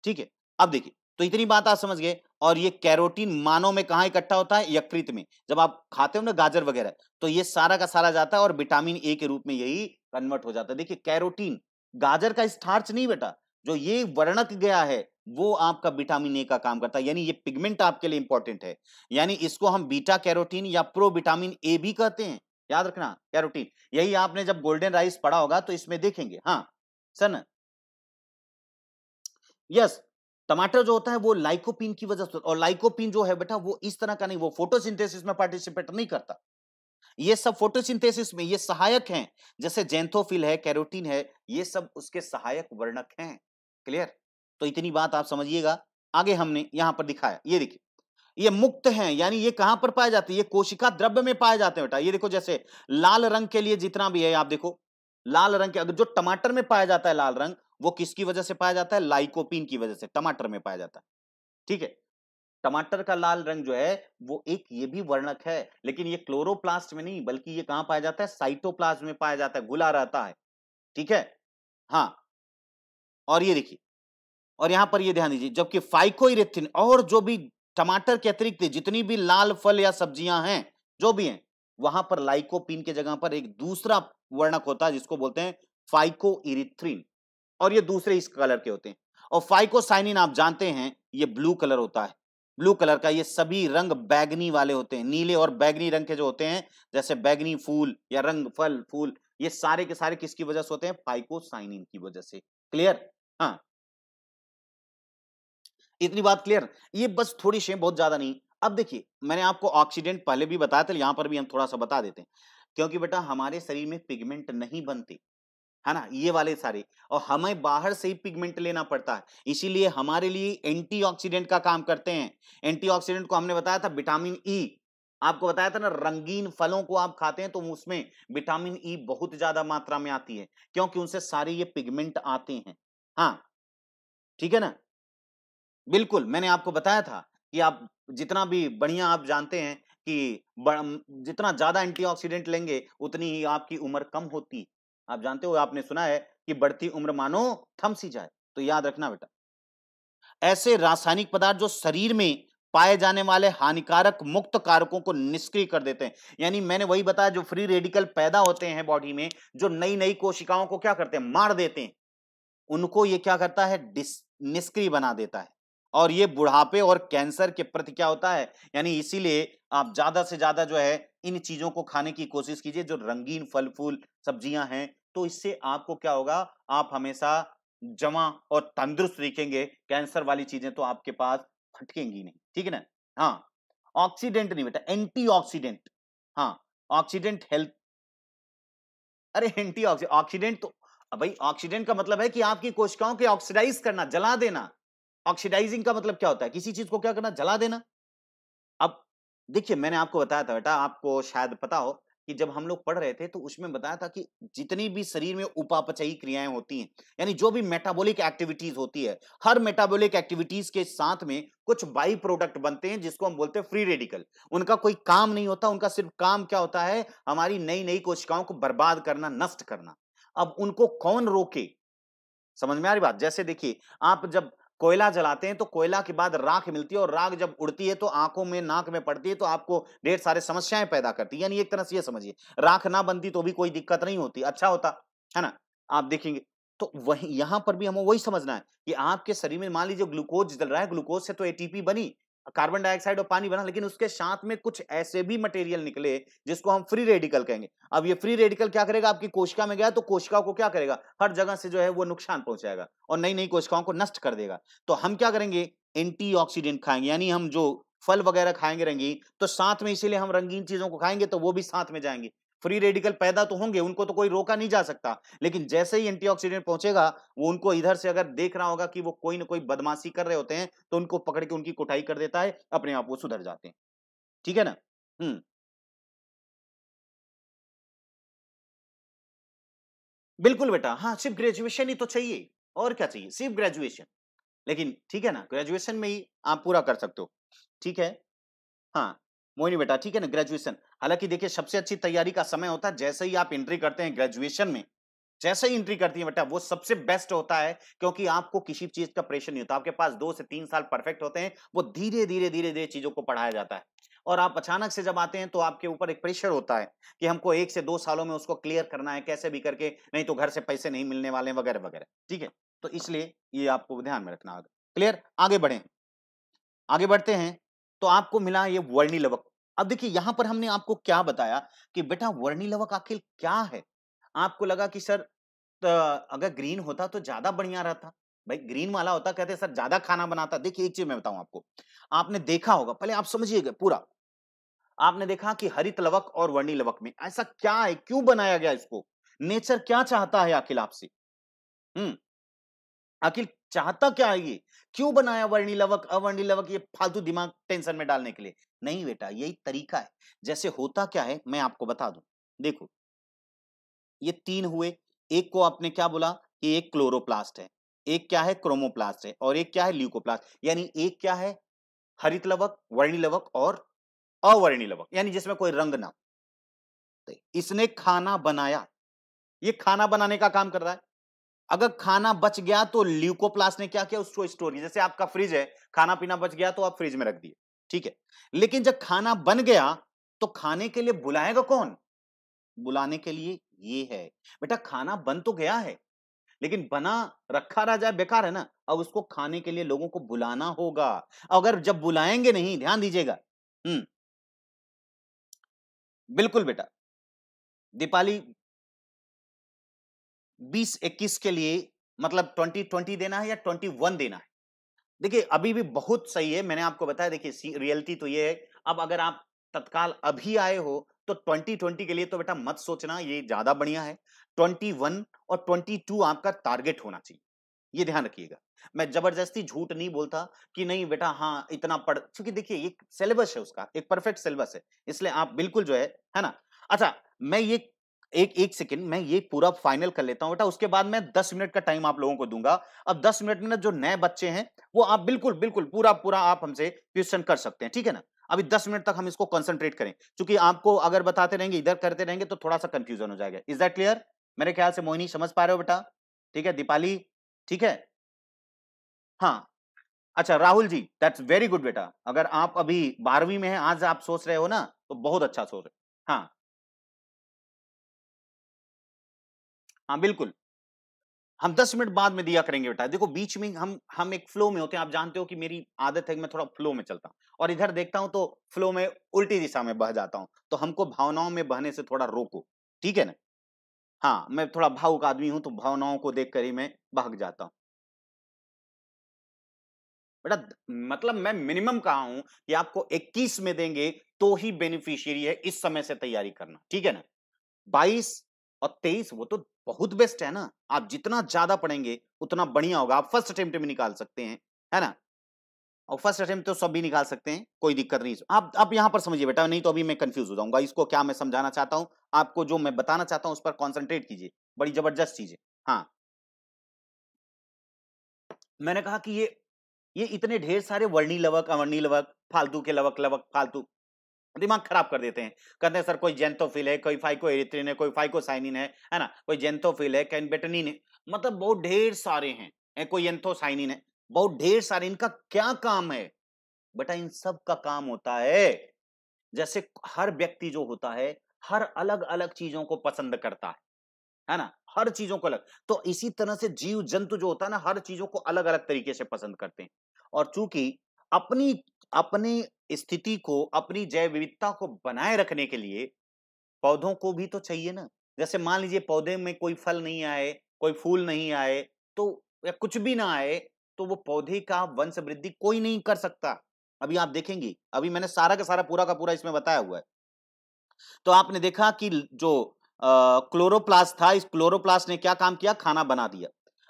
ठीक है। अब देखिए, तो इतनी बात आप समझ गए। और ये कैरोटीन मानव में कहां इकट्ठा होता है, यकृत में, जब आप खाते हो ना गाजर वगैरह, तो ये सारा का सारा जाता है और विटामिन ए के रूप में यही कन्वर्ट हो जाता है। देखिए कैरोटीन गाजर का स्टार्च नहीं बेटा, जो ये वर्णक गया है वो आपका विटामिन ए का काम करता है, यानी ये पिगमेंट आपके लिए इंपॉर्टेंट है। यानी इसको हम बीटा कैरोटीन या प्रो विटामिन ए भी कहते हैं, याद रखना कैरोटीन। यही आपने जब गोल्डन राइस पढ़ा होगा तो इसमें देखेंगे। हाँ सर ना, यस, टमाटर जो होता है वो लाइकोपीन की वजह से, और लाइकोपीन जो है बेटा वो इस तरह का नहीं, वो फोटोसिंथेसिस में पार्टिसिपेट नहीं करता। ये सब फोटोसिंथेसिस में ये सहायक हैं, जैसे जेंथोफिल है, कैरोटीन है, ये सब उसके सहायक वर्णक हैं। क्लियर? तो इतनी बात आप समझिएगा। आगे हमने यहां पर दिखाया, ये देखिए, ये मुक्त हैं, यानी ये कहां पर पाए जाते हैं, ये कोशिका द्रव्य में पाए जाते हैं बेटा। ये देखो जैसे लाल रंग के लिए जितना भी है आप देखो, लाल रंग के अगर जो टमाटर में पाया जाता है लाल रंग, वो किसकी वजह से पाया जाता है, लाइकोपीन की वजह से टमाटर में पाया जाता है। ठीक है, टमाटर का लाल रंग जो है वो एक ये भी वर्णक है, लेकिन ये क्लोरोप्लास्ट में नहीं बल्कि ये कहां पाया जाता है, साइटोप्लाज्म में पाया जाता है, घुला रहता है। ठीक है, हाँ, और ये देखिए, और यहां पर ये ध्यान दीजिए, जबकि फाइकोइरेथिन और जो भी टमाटर के अतिरिक्त जितनी भी लाल फल या सब्जियां हैं, जो भी हैं, वहां पर लाइकोपीन के जगह पर एक दूसरा वर्णक होता है जिसको बोलते हैं फाइकोइरिथ्रिन, और ये दूसरे इस कलर के होते हैं। और फाइकोसाइनिन आप जानते हैं ये ब्लू कलर होता है, ब्लू कलर का। ये सभी रंग बैगनी वाले होते हैं, नीले और बैगनी रंग के जो होते हैं, जैसे बैगनी फूल या रंग फल फूल, ये सारे के सारे किसकी वजह से होते हैं, फाइकोसाइनिन की वजह से। क्लियर, हाँ, इतनी बात क्लियर। ये बस थोड़ी सी, बहुत ज्यादा नहीं। अब देखिए, मैंने आपको ऑक्सीडेंट पहले भी बताया था, यहां पर भी हम थोड़ा सा बता देते हैं, क्योंकि बेटा हमारे शरीर में पिगमेंट नहीं बनते, है ना, ये वाले सारे, और हमें बाहर से ही पिगमेंट लेना पड़ता है, इसीलिए हमारे लिए एंटीऑक्सीडेंट का काम करते हैं। एंटीऑक्सीडेंट को हमने बताया था विटामिन ई, आपको बताया था ना, रंगीन फलों को आप खाते हैं तो उसमें विटामिन ई बहुत ज्यादा मात्रा में आती है, क्योंकि उनसे सारे ये पिगमेंट आते हैं। हाँ, ठीक है ना, बिल्कुल, मैंने आपको बताया था कि आप जितना भी बढ़िया आप जानते हैं कि जितना ज़्यादा एंटीऑक्सीडेंट लेंगे, उतनी ही आपकी उम्र कम होती। आप जानते हो, आपने सुना है कि बढ़ती उम्र मानो थम सी जाए, तो याद रखना बेटा। ऐसे रासायनिक पदार्थ जो शरीर में पाए जाने वाले हानिकारक मुक्त कारकों को निष्क्रिय कर देते हैं। यानी मैंने वही बताया, जो फ्री रेडिकल पैदा होते हैं बॉडी में, जो नई-नई कोशिकाओं को क्या करते हैं, मार देते हैं। उनको ये क्या करता है, निष्क्रिय बना देता है, और ये बुढ़ापे और कैंसर के प्रति क्या होता है, यानी इसीलिए आप ज्यादा से ज्यादा जो है इन चीजों को खाने की कोशिश कीजिए, जो रंगीन फल फूल सब्जियां हैं, तो इससे आपको क्या होगा, आप हमेशा जवां और तंदुरुस्त दिखेंगे, कैंसर वाली चीजें तो आपके पास फटकेंगी नहीं। ठीक है ना, हाँ, ऑक्सीडेंट नहीं बेटा, एंटीऑक्सीडेंट। हाँ, ऑक्सीडेंट हेल्थ, अरे एंटी ऑक्सीडेंट तो, भाई ऑक्सीडेंट का मतलब है कि आपकी कोशिकाओं के ऑक्सीडाइज करना, जला देना। ऑक्सीडाइजिंग का मतलब क्या होता है, किसी चीज को क्या करना, जला देना। अब देखिए, मैंने आपको बताया था बेटा, आपको शायद पता हो कि जब हम लोग पढ़ रहे थे तो उसमें बताया था कि जितनी भी शरीर में उपापचयी क्रियाएं होती हैं, यानी जो भी मेटाबॉलिक एक्टिविटीज होती है, हर मेटाबॉलिक एक्टिविटीज के साथ में कुछ बाई प्रोडक्ट बनते हैं जिसको हम बोलते हैं फ्री रेडिकल। उनका कोई काम नहीं होता, उनका सिर्फ काम क्या होता है, हमारी नई नई कोशिकाओं को बर्बाद करना, नष्ट करना। अब उनको कौन रोके, समझ में आ रही बात। जैसे देखिए, आप जब कोयला जलाते हैं तो कोयला के बाद राख मिलती है, और राख जब उड़ती है तो आंखों में नाक में पड़ती है, तो आपको ढेर सारे समस्याएं पैदा करती है। यानी एक तरह से ये समझिए, राख ना बनती तो भी कोई दिक्कत नहीं होती, अच्छा होता, है ना। आप देखेंगे तो वही यहां पर भी हमें वही समझना है कि आपके शरीर में मान लीजिए ग्लूकोज जल रहा है, ग्लूकोज से तो एटीपी बनी, कार्बन डाइऑक्साइड और पानी बना, लेकिन उसके साथ में कुछ ऐसे भी मटेरियल निकले जिसको हम फ्री रेडिकल कहेंगे। अब ये फ्री रेडिकल क्या करेगा, आपकी कोशिका में गया तो कोशिका को क्या करेगा, हर जगह से जो है वो नुकसान पहुंचाएगा और नई नई कोशिकाओं को नष्ट कर देगा। तो हम क्या करेंगे, एंटीऑक्सीडेंट खाएंगे, यानी हम जो फल वगैरह खाएंगे रंगीन, तो साथ में इसीलिए हम रंगीन चीजों को खाएंगे तो वो भी साथ में जाएंगे। फ्री रेडिकल पैदा तो होंगे, उनको तो कोई रोका नहीं जा सकता, लेकिन जैसे ही एंटीऑक्सीडेंट पहुंचेगा, वो उनको इधर से अगर देख रहा होगा कि वो कोई ना कोई बदमाशी कर रहे होते हैं, तो उनको पकड़ के उनकी कुटाई कर देता है, अपने आप वो सुधर जाते हैं। ठीक है ना। हम्म, बिल्कुल बेटा, हाँ, सिर्फ ग्रेजुएशन ही तो चाहिए, और क्या चाहिए, सिर्फ ग्रेजुएशन। लेकिन ठीक है ना, ग्रेजुएशन में ही आप पूरा कर सकते हो। ठीक है, हाँ, मोहिनी बेटा, ठीक है ना, ग्रेजुएशन। हालांकि देखिए, सबसे अच्छी तैयारी का समय होता है जैसे ही आप एंट्री करते हैं ग्रेजुएशन में, जैसे ही एंट्री करती है बेटा, वो सबसे बेस्ट होता है, क्योंकि आपको किसी चीज का प्रेशर नहीं होता, आपके पास 2 से 3 साल परफेक्ट होते हैं, वो धीरे धीरे धीरे धीरे चीजों को पढ़ाया जाता है। और आप अचानक से जब आते हैं तो आपके ऊपर एक प्रेशर होता है कि हमको 1 से 2 सालों में उसको क्लियर करना है कैसे भी करके, नहीं तो घर से पैसे नहीं मिलने वाले वगैरह वगैरह। ठीक है, तो इसलिए ये आपको ध्यान में रखना होगा। क्लियर, आगे बढ़े, आगे बढ़ते हैं। तो आपको मिला ये वर्णी लवक। अब देखिए, यहां पर हमने आपको क्या बताया कि बेटा वर्णी लवक आखिर क्या है। आपको लगा कि सर, अगर ग्रीन होता तो ज्यादा बढ़िया रहता, भाई ग्रीन वाला होता, कहते सर ज्यादा खाना बनाता। देखिए, एक चीज मैं बताऊं आपको, आपने देखा होगा, पहले आप समझिएगा पूरा। आपने देखा कि हरित लवक और वर्णी लवक में ऐसा क्या है, क्यों बनाया गया इसको, नेचर क्या चाहता है आखिर आपसे। हम्म, आखिर चाहता क्या है ये? क्यों बनाया वर्णिलवक अवर्णिलवक, ये फालतू दिमाग टेंशन में डालने के लिए? नहीं बेटा, यही तरीका है। जैसे होता क्या है मैं आपको बता दूं। देखो, ये तीन हुए। एक को आपने क्या बोला कि एक क्लोरोप्लास्ट है, एक क्या है क्रोमोप्लास्ट है, और एक क्या है ल्यूकोप्लास्ट। यानी एक क्या है हरित लवक, वर्णिलवक और अवर्णिलवक, यानी जिसमें कोई रंग ना हो। इसने खाना बनाया, ये खाना बनाने का काम कर रहा है। अगर खाना बच गया तो ल्यूकोप्लास्ट ने क्या किया, उसको स्टोर किया। जैसे आपका फ्रिज है, खाना पीना बच गया तो आप फ्रिज में रख दिए, ठीक है। लेकिन जब खाना बन गया तो खाने के लिए बुलाएगा कौन? बुलाने के लिए ये है। बेटा खाना बन तो गया है, लेकिन बना रखा रह जाए बेकार है ना। अब उसको खाने के लिए लोगों को बुलाना होगा। अगर जब बुलाएंगे नहीं, ध्यान दीजिएगा। हम्म, बिल्कुल बेटा। दीपाली 2021 के लिए मतलब 2020 देना है या 21 देना है? देखिए अभी भी बहुत सही है, मैंने आपको बताया। देखिए रियलिटी तो ये है, अब अगर आप तत्काल अभी आए हो तो 2020 के लिए तो बेटा मत सोचना, ये ज्यादा बढ़िया है। 21 और 22 आपका टारगेट होना चाहिए, ये ध्यान रखिएगा। मैं जबरदस्ती झूठ नहीं बोलता कि नहीं बेटा हाँ इतना पढ़, क्योंकि देखिए एक सिलेबस है, उसका एक परफेक्ट सिलेबस है, इसलिए आप बिल्कुल जो है ना। अच्छा, मैं ये एक एक सेकंड मैं ये पूरा फाइनल कर लेता हूं बेटा, उसके बाद मैं 10 मिनट का टाइम आप लोगों को दूंगा। अब 10 मिनट में ना जो नए बच्चे हैं वो आप बिल्कुल बिल्कुल पूरा पूरा आप हमसे क्वेश्चन कर सकते हैं, ठीक है ना। अभी 10 मिनट तक हम इसको कंसंट्रेट करें, क्योंकि आपको अगर बताते रहेंगे इधर करते रहेंगे तो थोड़ा सा कंफ्यूजन हो जाएगा। Is that clear? मेरे ख्याल से मोहिनी समझ पा रहे हो बेटा? ठीक है दीपाली, ठीक है। हाँ, अच्छा Rahul ji, that's very good बेटा। अगर आप अभी 12वीं में हैं, आज आप सोच रहे हो ना, तो बहुत अच्छा सोच रहे हो। हाँ हाँ बिल्कुल, हम 10 मिनट बाद में दिया करेंगे बेटा। देखो बीच में हम एक फ्लो में होते हैं, आप जानते हो कि मेरी आदत है कि मैं थोड़ा फ्लो में चलता हूं, और इधर देखता हूं तो फ्लो में उल्टी दिशा में बह जाता हूं। तो हमको भावनाओं में बहने से थोड़ा रोको, ठीक है ना। हाँ, मैं थोड़ा भावुक आदमी हूं, तो भावनाओं को देख कर ही मैं भाग जाता हूं बेटा। मतलब मैं मिनिमम कहा हूं कि आपको 21 में देंगे तो ही बेनिफिशियरी है, इस समय से तैयारी करना, ठीक है ना। 22 और 23 वो तो बहुत बेस्ट है ना। आप जितना ज्यादा पढ़ेंगे उतना बढ़िया होगा। आप फर्स्ट अटेम्प्ट में निकाल सकते हैं, है ना। और फर्स्ट अटेम्प्ट तो सब भी निकाल सकते हैं, कोई दिक्कत नहीं। आप यहां पर समझिए बेटा, नहीं तो अभी मैं कंफ्यूज हो जाऊंगा। इसको क्या मैं समझाना चाहता हूं, आपको जो मैं बताना चाहता हूं उस पर कॉन्सेंट्रेट कीजिए, बड़ी जबरदस्त चीज है। हाँ, मैंने कहा कि ये इतने ढेर सारे वर्णी लवक अवर्णी लवक फालतू के लवक लवक फालतू दिमाग खराब कर देते हैं। कहते हैं सर कोई जेंथोफिल है, कोई फाइकोएरिथ्रिन है, कोई फाइकोसाइनिन है ना, कोई जेंथोफिल है, कैनबेटनिन है, मतलब बहुत ढेर सारे हैं। कोई एंथोसाइनिन है, बहुत ढेर सारे। इनका क्या काम है बेटा? इन सब का काम होता है, जैसे हर व्यक्ति जो होता है हर अलग अलग चीजों को पसंद करता है ना, हर चीजों को अलग। तो इसी तरह से जीव जंतु जो होता है ना, हर चीजों को अलग अलग तरीके से पसंद करते हैं। और चूंकि अपनी अपनी स्थिति को, अपनी जैव विविधता को बनाए रखने के लिए पौधों को भी तो चाहिए ना। जैसे मान लीजिए पौधे में कोई फल नहीं आए, कोई फूल नहीं आए, तो या कुछ भी ना आए, तो वो पौधे का वंश वृद्धि कोई नहीं कर सकता। अभी आप देखेंगे, अभी मैंने सारा का सारा पूरा का पूरा इसमें बताया हुआ है। तो आपने देखा कि जो क्लोरोप्लास्ट था, इस क्लोरोप्लास्ट ने क्या काम किया, खाना बना दिया,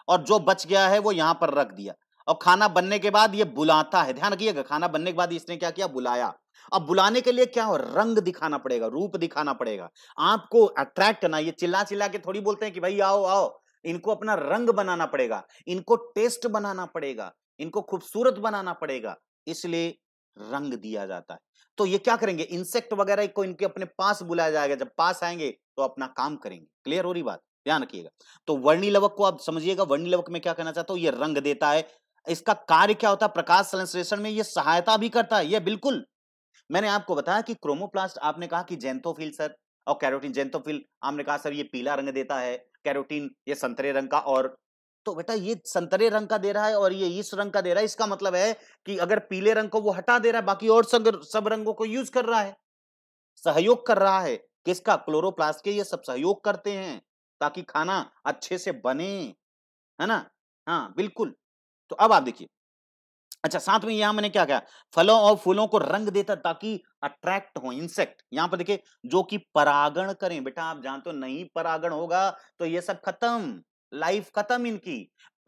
और जो बच गया है वो यहां पर रख दिया। और खाना बनने के बाद ये बुलाता है, ध्यान रखिएगा, खाना बनने के बाद इसने क्या किया, बुलाया। अब बुलाने के लिए क्या हो, रंग दिखाना पड़ेगा, रूप दिखाना पड़ेगा आपको, अट्रैक्ट ना। ये चिल्ला चिल्ला के थोड़ी बोलते हैं कि भाई आओ आओ, इनको अपना रंग बनाना पड़ेगा, इनको टेस्ट बनाना पड़ेगा, इनको खूबसूरत बनाना पड़ेगा, इसलिए रंग दिया जाता है। तो ये क्या करेंगे, इंसेक्ट वगैरह को इनके अपने पास बुलाया जाएगा, जब पास आएंगे तो अपना काम करेंगे। क्लियर हो रही बात? ध्यान रखिएगा। तो वर्णी लवक को आप समझिएगा, वर्णी लवक में क्या कहना चाहता हूं, ये रंग देता है। इसका कार्य क्या होता है, प्रकाश संश्लेषण में ये सहायता भी करता है, ये बिल्कुल। मैंने आपको बताया कि क्रोमोप्लास्ट, आपने कहा कि जेंथोफिल सर, और कैरोटीन। जेंथोफिल आपने कहा सर ये पीला रंग देता है, कैरोटीन ये संतरे रंग का। और तो बेटा ये संतरे रंग का दे रहा है और ये इस रंग का दे रहा है, इसका मतलब है कि अगर पीले रंग को वो हटा दे रहा है, बाकी और सब रंगों को यूज कर रहा है, सहयोग कर रहा है। किसका, क्लोरोप्लास्ट के। ये सब सहयोग करते हैं ताकि खाना अच्छे से बने, है ना। हाँ बिल्कुल। तो अब आप देखिए, अच्छा साथ में यहां मैंने क्या कहा, फलों और फूलों को रंग देता ताकि अट्रैक्ट हो इंसेक्ट। यहां पर देखिए, जो कि परागण करें। बेटा आप जानते हो नहीं परागण होगा तो ये सब खत्म, लाइफ खत्म इनकी।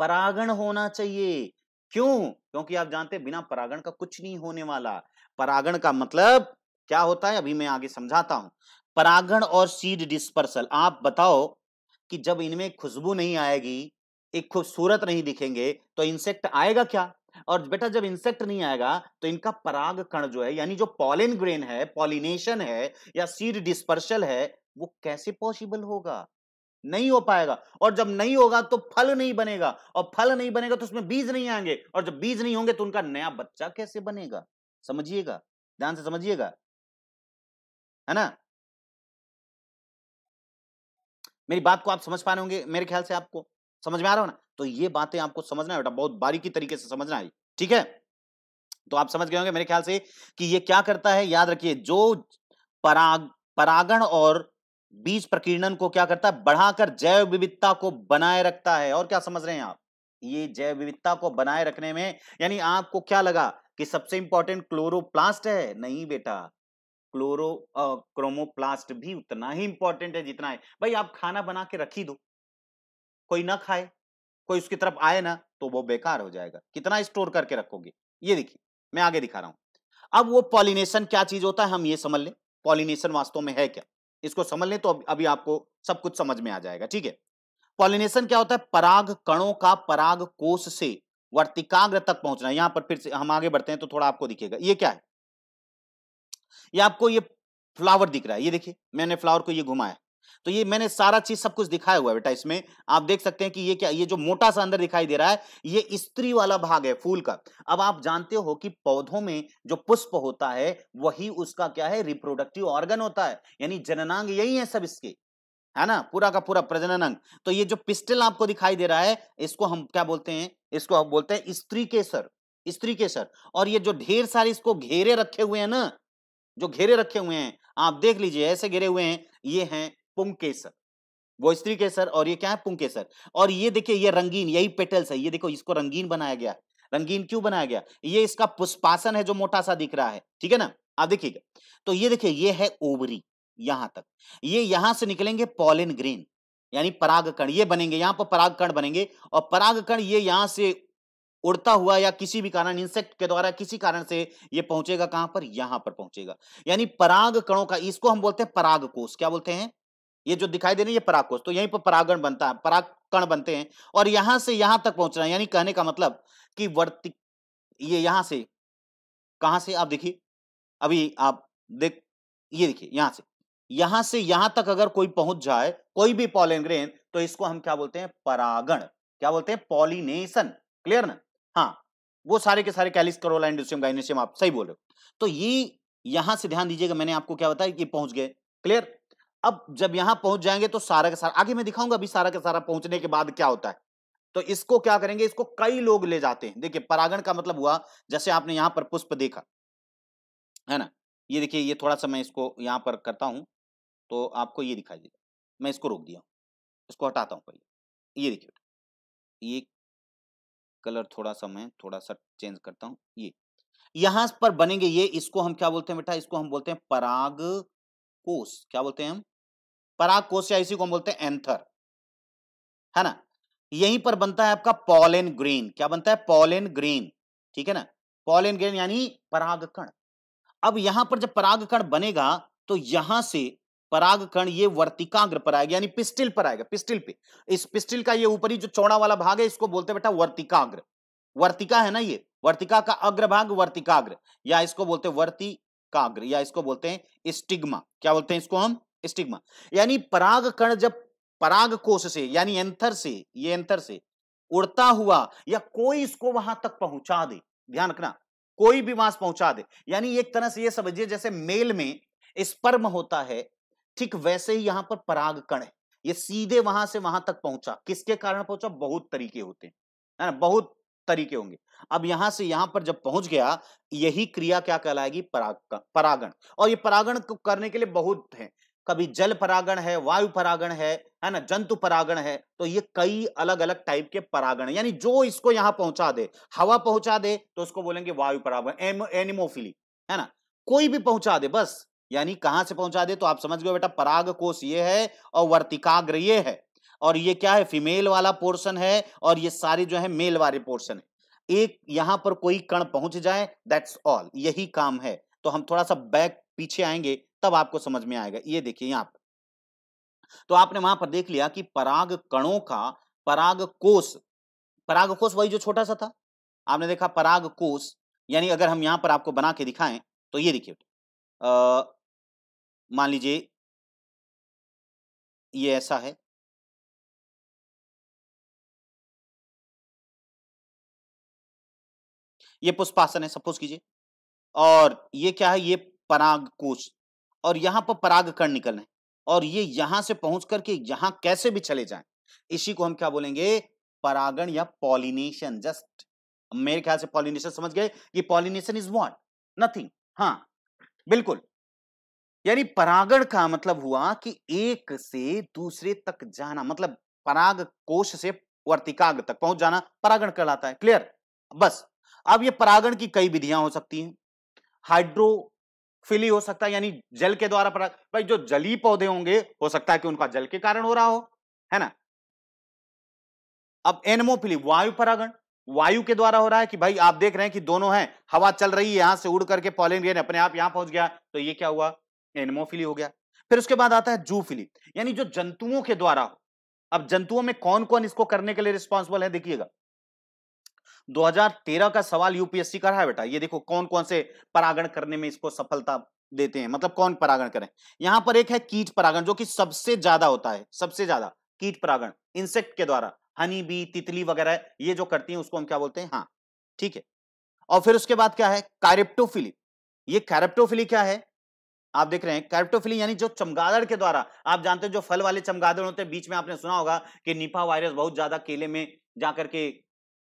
परागण होना चाहिए। क्यों? क्योंकि आप जानते हैं बिना परागण का कुछ नहीं होने वाला। परागण का मतलब क्या होता है अभी मैं आगे समझाता हूं। परागण और सीड डिस्पर्सल, आप बताओ कि जब इनमें खुशबू नहीं आएगी, एक खूबसूरत नहीं दिखेंगे, तो इंसेक्ट आएगा क्या? और बेटा जब इंसेक्ट नहीं आएगा तो इनका पराग कण जो है, यानी जो पॉलिन ग्रेन है, पॉलिनेशन है या सीड डिस्पर्सल है, वो कैसे पॉसिबल होगा? नहीं हो पाएगा। और जब नहीं होगा तो फल नहीं बनेगा, और फल नहीं बनेगा तो उसमें बीज नहीं आएंगे, और जब बीज नहीं होंगे तो उनका नया बच्चा कैसे बनेगा? समझिएगा, ध्यान से समझिएगा, है ना? मेरी बात को आप समझ पा रहे होंगे, मेरे ख्याल से आपको समझ में आ रहा हो ना? तो ये बातें आपको समझना है बेटा, बहुत बारीकी तरीके से समझना है, ठीक है? तो आप समझ गए होंगे मेरे ख्याल से कि ये क्या करता है। याद रखिए, जो पराग परागण और बीज प्रकीर्णन को क्या करता है, बढ़ाकर जैव विविधता को बनाए रखता है। और क्या समझ रहे हैं आप? ये जैव विविधता को बनाए रखने में, यानी आपको क्या लगा कि सबसे इंपॉर्टेंट क्लोरोप्लास्ट है? नहीं बेटा, क्रोमोप्लास्ट भी उतना ही इंपॉर्टेंट है जितना है। भाई आप खाना बना के रखी दो, कोई ना खाए, कोई उसकी तरफ आए ना, तो वो बेकार हो जाएगा। कितना स्टोर करके रखोगे? ये देखिए, मैं आगे दिखा रहा हूं। अब वो पॉलिनेशन क्या चीज होता है हम ये समझ लें। पॉलिनेशन वास्तव में है क्या, इसको समझ लें तो अभी आपको सब कुछ समझ में आ जाएगा, ठीक है? पॉलिनेशन क्या होता है? पराग कणों का पराग कोश से वर्तिकाग्र तक पहुंचना। यहां पर फिर से हम आगे बढ़ते हैं तो थोड़ा आपको दिखेगा ये क्या है। ये आपको ये फ्लावर दिख रहा है, ये देखिए मैंने फ्लावर को ये घुमाया, तो ये मैंने सारा चीज सब कुछ दिखाया हुआ है बेटा। इसमें आप देख सकते हैं कि ये क्या, ये जो मोटा सा अंदर दिखाई दे रहा है, ये स्त्री वाला भाग है फूल का। अब आप जानते हो कि पौधों में जो पुष्प होता है वही उसका क्या है, रिप्रोडक्टिव ऑर्गन होता है, यानी जननांग यही है सब इसके, है ना, पूरा का पूरा प्रजनन अंग। तो ये जो पिस्टल आपको दिखाई दे रहा है, इसको हम क्या बोलते हैं? इसको हम बोलते हैं स्त्री केसर, स्त्री केसर। और ये जो ढेर सारे इसको घेरे रखे हुए हैं ना, जो घेरे रखे हुए हैं, आप देख लीजिए ऐसे घेरे हुए हैं, ये हैं पुंकेसर, वो स्त्री केसर, और ये क्या है, पुंकेसर। और ये देखिए ये रंगीन, यही पेटल्स है, ये देखो इसको रंगीन बनाया गया। रंगीन क्यों बनाया गया? ये इसका पुष्पासन है जो मोटा सा दिख रहा है, ठीक है ना? आप देखिएगा, तो ये देखिए ये है ओवरी, यहां तक, ये यहां से निकलेंगे पॉलिन ग्रेन, यानी परागकण ये बनेंगे, यहां पर परागकण बनेंगे, और परागकण ये यहां से उड़ता हुआ या किसी भी कारण इंसेक्ट के द्वारा किसी कारण से ये पहुंचेगा कहां पर, यहां पर पहुंचेगा। यानी पराग कणों का, इसको हम बोलते हैं परागकोश। क्या बोलते हैं? ये जो दिखाई दे रही है ये परागकोश, तो यहीं पर परागण बनता है, परागकण बनते हैं, और यहां से यहां तक पहुंचना है। यानी कहने का मतलब कि वर्ति, ये यहां से कहां से, आप देखिए अभी आप देख, ये देखिए यहां से यहां तक अगर कोई पहुंच जाए, कोई भी पॉलन ग्रेन, तो इसको हम क्या बोलते हैं, परागण। क्या बोलते हैं? पॉलिनेशन। क्लियर ना? हाँ, वो सारे के सारे कैलिस, करोला, इंडोसियम, गाइनोसियम, आप सही बोल रहे हो। तो ये यहां से ध्यान दीजिएगा, मैंने आपको क्या बताया कि पहुंच गए। क्लियर? अब जब यहां पहुंच जाएंगे तो सारा का सारा आगे मैं दिखाऊंगा, अभी सारा का सारा पहुंचने के बाद क्या होता है। तो इसको क्या करेंगे, इसको कई लोग ले जाते हैं। देखिए परागण का मतलब हुआ, जैसे आपने यहां पर पुष्प देखा, है ना? ये देखिए, ये थोड़ा सा मैं इसको यहां पर करता हूं तो आपको ये दिखाई देगा। मैं इसको रोक दिया, इसको हटाता हूं पहले। ये देखिए, ये कलर थोड़ा सा मैं थोड़ा सा चेंज करता हूं। ये यहां पर बनेंगे, ये इसको हम क्या बोलते हैं बेटा, इसको हम बोलते हैं पराग कोश। क्या बोलते हैं हम? पराग कोश, या इसी को हम बोलते हैं एंथर, है ना? यहीं पर बनता है आपका पॉलन ग्रेन। क्या बनता है? पॉलन ग्रेन, ठीक है ना? पॉलन ग्रेन यानी परागकण। अब यहां पर जब परागकण बनेगा तो यहां से परागकण ये वर्तिकाग्र पर आएगा, यानी पिस्टिल पर आएगा, पिस्टिल पे। इस पिस्टिल का ये ऊपरी जो चौड़ा वाला भाग है इसको बोलते हैं बेटा वर्तिकाग्र। वर्तिका है ना, ये वर्तिका का अग्रभाग वर्तिकाग्र, या इसको बोलते हैं वर्तिकाग्र, या इसको बोलते हैं स्टिग्मा। क्या बोलते हैं इसको हम? स्टिग्मा। यानी परागकण जब पराग कोश से, यानी एंथर से, ये एंथर से उड़ता हुआ, या कोई इसको वहां तक पहुंचा दे, ध्यान रखना, कोई भी मांस पहुंचा दे, यानी एक तरह से ये समझिए जैसे मेल में स्पर्म होता है, ठीक वैसे ही यहां पर परागकण है, ये सीधे वहां से वहां तक पहुंचा। किसके कारण पहुंचा? बहुत तरीके होते हैं, है ना, बहुत तरीके होंगे। अब यहां से यहां पर जब पहुंच गया, यही क्रिया क्या कहलाएगी? परागण। और ये परागण को करने के लिए बहुत है, कभी जल परागण है, वायु परागण है ना, जंतु परागण है। तो ये कई अलग अलग टाइप के परागण है, यानी जो इसको यहां पहुंचा दे, हवा पहुंचा दे तो उसको बोलेंगे वायु परागण, एनिमोफिली, है ना, कोई भी पहुंचा दे बस, यानी कहां से पहुंचा दे तो आप समझ गए बेटा, पराग कोश ये है और वर्तिकाग्र ये है। और ये क्या है, फीमेल वाला पोर्शन है, और ये सारे जो है मेल वाले पोर्शन है। एक यहां पर कोई कण पहुंच जाए, दैट्स ऑल, यही काम है। तो हम थोड़ा सा बैक पीछे आएंगे तब आपको समझ में आएगा। ये देखिए यहां पर, तो आपने वहां पर देख लिया कि पराग कणों का परागकोश, परागकोश वही जो छोटा सा था, आपने देखा परागकोश, यानी अगर हम यहां पर आपको बना के दिखाएं तो ये देखिए, मान लीजिए ये ऐसा है, ये पुष्पासन है सपोज कीजिए, और ये क्या है, ये परागकोश, और यहां पर परागकण निकल रहे हैं, और ये यहां से पहुंच करके यहां कैसे भी चले जाएं, इसी को हम क्या बोलेंगे, परागण या पॉलिनेशन। जस्ट मेरे ख्याल से पॉलिनेशन समझ गए कि पॉलिनेशन इज व्हाट, नथिंग। हाँ बिल्कुल, यानी परागण का मतलब हुआ कि एक से दूसरे तक जाना, मतलब पराग कोश से वर्तिकाग्र तक पहुंच जाना परागण कहलाता है। क्लियर? बस अब ये परागण की कई विधियां हो सकती हैं। हाइड्रोफिली हो सकता है, यानी जल के द्वारा पराग, भाई जो जलीय पौधे होंगे हो सकता है कि उनका जल के कारण हो रहा हो, है ना। अब एनमोफिली, वायु परागण, वायु के द्वारा हो रहा है कि भाई आप देख रहे हैं कि दोनों हैं, हवा चल रही है, यहां से उड़ करके पॉलन ग्रेन अपने आप यहां पहुंच गया, तो ये क्या हुआ, एनमोफिली हो गया। फिर उसके बाद आता है जूफिली, यानी जो जंतुओं के द्वारा हो। अब जंतुओं में कौन कौन इसको करने के लिए रिस्पॉन्सिबल है, देखिएगा 2013 का सवाल यूपीएससी का रहा है बेटा, ये देखो कौन कौन से परागण करने में इसको सफलता देते हैं, मतलब कौन परागण करें। यहां पर एक है कीट परागण, जो कि सबसे ज्यादा होता है, सबसे ज्यादा कीट परागण इंसेक्ट के द्वारा, हनी बी, तितली वगैरह ये जो करती हैं उसको हम क्या बोलते हैं, हाँ ठीक है। और फिर उसके बाद क्या है, कैरिप्टोफिली। ये कैरिप्टोफिली क्या है, आप देख रहे हैं कैरिप्टोफिली, यानी जो चमगादड़ के द्वारा, आप जानते हैं जो फल वाले चमगादड़ होते हैं, बीच में आपने सुना होगा कि निपा वायरस बहुत ज्यादा केले में जाकर के,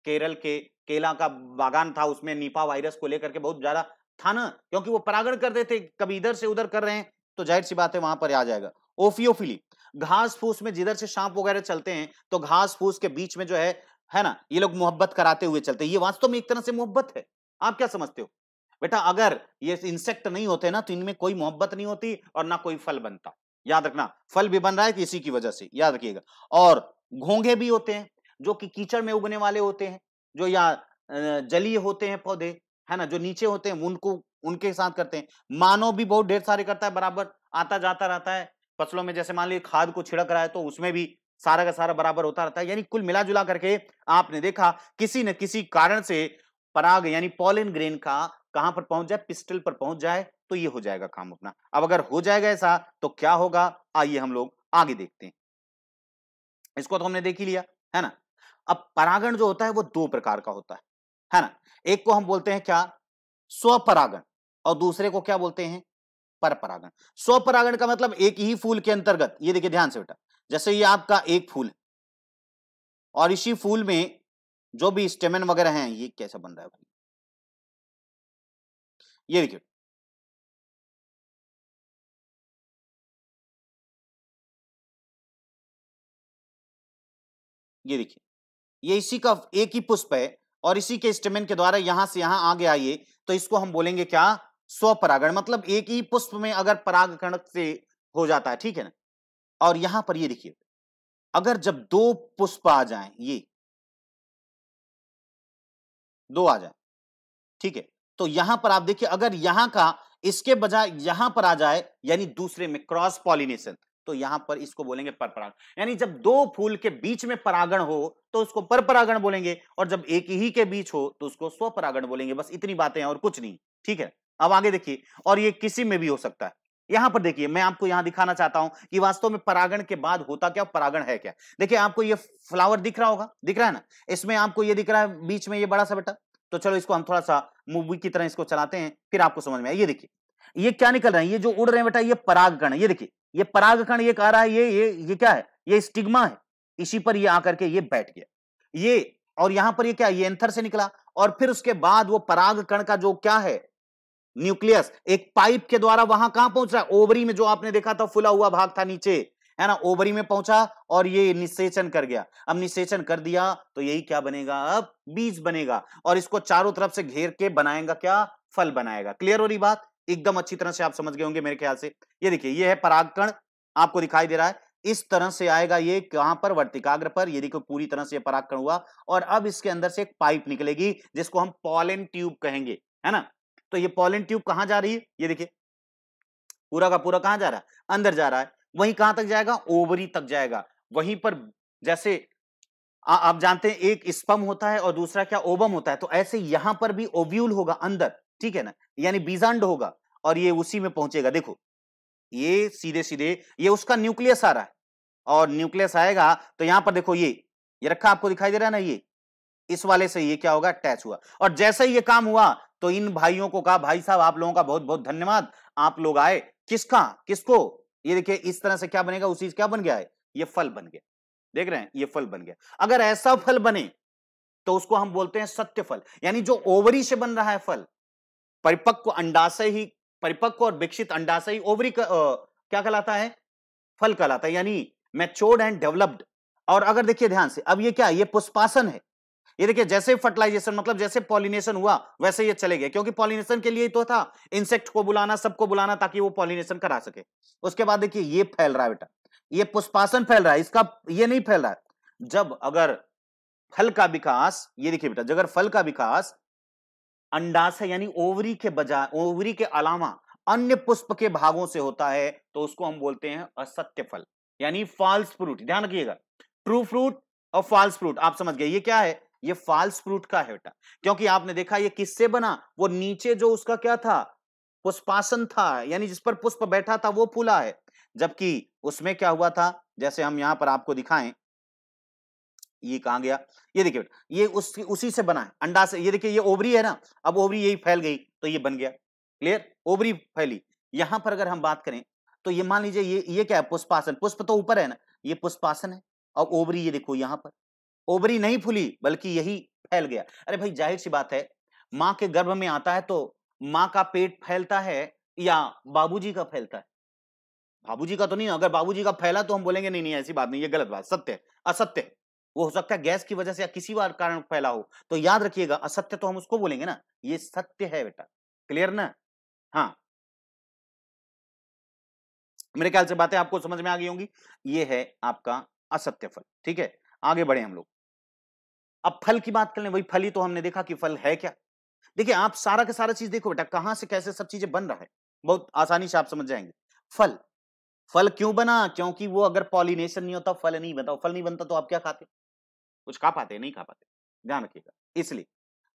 केरल के केला का बागान था, उसमें निपा वायरस को लेकर के बहुत ज्यादा था ना, क्योंकि वो परागण कर देते, कभी इधर से उधर कर रहे हैं, तो जाहिर सी बात है वहां पर आ जाएगा। ओफियोफिली, घास फूस में जिधर से सांप वगैरह चलते हैं, तो घास फूस के बीच में जो है ना, ये लोग मोहब्बत कराते हुए चलते हैं, ये वास्तव में एक तरह से मोहब्बत है। आप क्या समझते हो बेटा, अगर ये इंसेक्ट नहीं होते ना, तो इनमें कोई मोहब्बत नहीं होती और ना कोई फल बनता। याद रखना, फल भी बन रहा है इसी की वजह से, याद रखिएगा। और घोंघे भी होते हैं जो कि कीचड़ में उगने वाले होते हैं, जो या जलीय होते हैं पौधे, है ना, जो नीचे होते हैं उनको उनके साथ करते हैं। मानव भी बहुत ढेर सारे करता है, बराबर आता जाता रहता है फसलों में, जैसे मान लीजिए खाद को छिड़क रहा है तो उसमें भी सारा का सारा बराबर होता रहता है। यानी कुल मिला जुला करके आपने देखा किसी न किसी कारण से पराग यानी पॉलन ग्रेन का कहां पर पहुंच जाए, पिस्टल पर पहुंच जाए, तो ये हो जाएगा काम अपना। अब अगर हो जाएगा ऐसा तो क्या होगा, आइए हम लोग आगे देखते हैं। इसको तो हमने देख ही लिया, है ना। अब परागण जो होता है वो दो प्रकार का होता है ना। एक को हम बोलते हैं क्या, स्वपरागण, और दूसरे को क्या बोलते हैं, पर परागण। स्वपरागण का मतलब एक ही फूल के अंतर्गत, ये देखिए ध्यान से बेटा, जैसे ये आपका एक फूल है और इसी फूल में जो भी स्टेमन वगैरह हैं, ये कैसा बन रहा है भाई, ये देखिए, ये देखिए, ये इसी का एक ही पुष्प है और इसी के स्टेमन के द्वारा यहां से यहां आगे आइए, तो इसको हम बोलेंगे क्या, स्वपरागण। मतलब एक ही पुष्प में अगर परागकण से हो जाता है, ठीक है ना। और यहां पर ये देखिए, अगर जब दो पुष्प आ जाएं, ये दो आ जाए, ठीक है, तो यहां पर आप देखिए अगर यहां का इसके बजाय यहां पर आ जाए, यानी दूसरे में क्रॉस पॉलिनेशन, तो यहां पर इसको बोलेंगे पर परागण। यानी जब दो फूल के बीच में परागण हो तो उसको पर परागण बोलेंगे, और जब एक ही के बीच हो तो उसको स्वपरागण बोलेंगे। बस इतनी बातें हैं और कुछ नहीं, ठीक है। अब आगे देखिए, और ये किसी में भी हो सकता है। यहां पर देखिए, मैं आपको यहां दिखाना चाहता हूं कि वास्तव में परागण के बाद होता क्या, परागण है क्या। देखिए आपको ये फ्लावर दिख रहा होगा, दिख रहा है ना, इसमें आपको ये दिख रहा है बीच में ये बड़ा सा बेटा, तो चलो इसको हम थोड़ा सा मूवी की तरह इसको चलाते हैं, फिर आपको समझ में आए। ये देखिए, ये क्या निकल रहा है, ये जो उड़ रहे हैं बेटा, ये परागकण है। ये देखिए, ये परागकण ये कह रहा है, ये क्या है, ये स्टिग्मा है, इसी पर ये आकर के ये बैठ गया, ये, और यहां पर ये क्या, ये एंथर से निकला, और फिर उसके बाद वो परागकण का जो क्या है, न्यूक्लियस, एक पाइप के द्वारा वहां कहां पहुंच रहा है, ओवरी में, जो आपने देखा था फुला हुआ भाग था नीचे, है ना, ओवरी में पहुंचा और ये निषेचन कर गया। अब निषेचन कर दिया तो यही क्या बनेगा, अब बीज बनेगा, और इसको चारों तरफ से घेर के बनाएगा क्या, फल बनाएगा। क्लियर हो रही बात, एकदम अच्छी तरह से आप समझ गए होंगे मेरे ख्याल से। ये देखिए, ये है परागकण, आपको दिखाई दे रहा है, इस तरह से आएगा ये कहां पर, वर्तिकाग्र पर। ये देखो पूरी तरह से परागकण हुआ और अब इसके अंदर से एक पाइप निकलेगी जिसको हम पॉलन ट्यूब कहेंगे, है ना। तो ये पॉलन ट्यूब कहां जा रही है, ये देखिए पूरा का पूरा कहां जा रहा है, अंदर जा रहा है। वहीं कहां तक जाएगा, ओवरी तक जाएगा। वहीं पर जैसे आप जानते हैं एक स्पर्म होता है और दूसरा क्या, ओवम होता है। तो ऐसे यहां पर भी ओव्यूल होगा अंदर, ठीक है ना, यानी बीजांड होगा और ये उसी में पहुंचेगा। देखो ये सीधे सीधे ये उसका न्यूक्लियस आ रहा है और न्यूक्लियस आएगा तो यहां पर देखो ये रखा आपको दिखाई दे रहा है ना, ये इस वाले से ये क्या होगा, अटैच हुआ। और जैसे ही ये काम हुआ तो इन भाइयों को कहा भाई साहब आप लोगों का बहुत बहुत धन्यवाद, आप लोग आए। किसका, किसको, ये देखिए इस तरह से क्या बनेगा, उसी से क्या बन गया है, ये फल बन गया। देख रहे हैं, ये फल बन गया। अगर ऐसा फल बने तो उसको हम बोलते हैं सत्य फल, यानी जो ओवरी से बन रहा है फल, परिपक्व अंडाशय ही, परिपक्व और विकसित अंडाशय ही ओवरी का क्या कहलाता है, फल कहलाता है, यानी मैच्योर्ड एंड डेवलप्ड। और अगर देखिए ध्यान से, अब ये क्या है, ये पुष्पासन है। ये देखिए जैसे फर्टिलाइजेशन मतलब जैसे पॉलिनेशन हुआ वैसे ये चले गए, क्योंकि पॉलिनेशन के लिए तो था इंसेक्ट को बुलाना, सबको बुलाना ताकि वो पॉलिनेशन करा सके। उसके बाद देखिए ये फैल रहा है बेटा, ये पुष्पासन फैल रहा है, इसका ये नहीं फैल रहा है। जब अगर फल का विकास, ये देखिए बेटा, अगर फल का विकास अंडाशय यानी ओवरी के बजाय, ओवरी के अलावा अन्य पुष्प के भागों से होता है तो उसको हम बोलते हैं असत्य फल, यानी फॉल्स फ्रूट। ध्यान रखिएगा, ट्रू फ्रूट और फॉल्स फ्रूट, आप समझ गए ये क्या है, ये फॉल्स फ्रूट का है बेटा। क्योंकि आपने देखा ये किससे बना, वो नीचे जो उसका क्या था, पुष्पासन था, यानी जिस पर पुष्प बैठा था वो फूला है। जबकि उसमें क्या हुआ था, जैसे हम यहां पर आपको दिखाएं, ये कहां गया, ये देखिए ये उसी से बना है, अंडा से। ये देखिए ये ओवरी है ना, अब ओवरी यही फैल गई तो ये बन गया। क्लियर, ओवरी फैली। यहां पर अगर हम बात करें तो ये मान लीजिए ये क्या है, पुष्पासन, पुष्प तो ऊपर है ना, ये पुष्पासन है। और ओवरी ये देखो यहां पर ओवरी नहीं फूली बल्कि यही फैल गया। अरे भाई जाहिर सी बात है, मां के गर्भ में आता है तो मां का पेट फैलता है या बाबूजी का फैलता है, बाबूजी का तो नहीं। अगर बाबूजी का फैला तो हम बोलेंगे नहीं नहीं ऐसी बात नहीं, ये गलत बात, सत्य है, असत्य है। वो हो सकता है गैस की वजह से या किसी बार कारण फैला हो, तो याद रखिएगा असत्य तो हम उसको बोलेंगे ना, ये सत्य है बेटा। क्लियर ना, हाँ, मेरे ख्याल से बातें आपको समझ में आ गई होंगी। ये है आपका असत्य फल, ठीक है। आगे बढ़े हम लोग, अब फल की बात कर लें। वही फल ही तो हमने देखा कि फल है क्या। देखिए आप सारा का सारा चीज देखो बेटा, कहां से कैसे सब चीजें बन रहा है, बहुत आसानी से आप समझ जाएंगे। फल, फल क्यों बना, क्योंकि वो अगर पॉलिनेशन नहीं होता फल नहीं बनता। फल नहीं बनता तो आप क्या खाते, कुछ खा पाते, नहीं खा पाते, ध्यान रखिएगा। इसलिए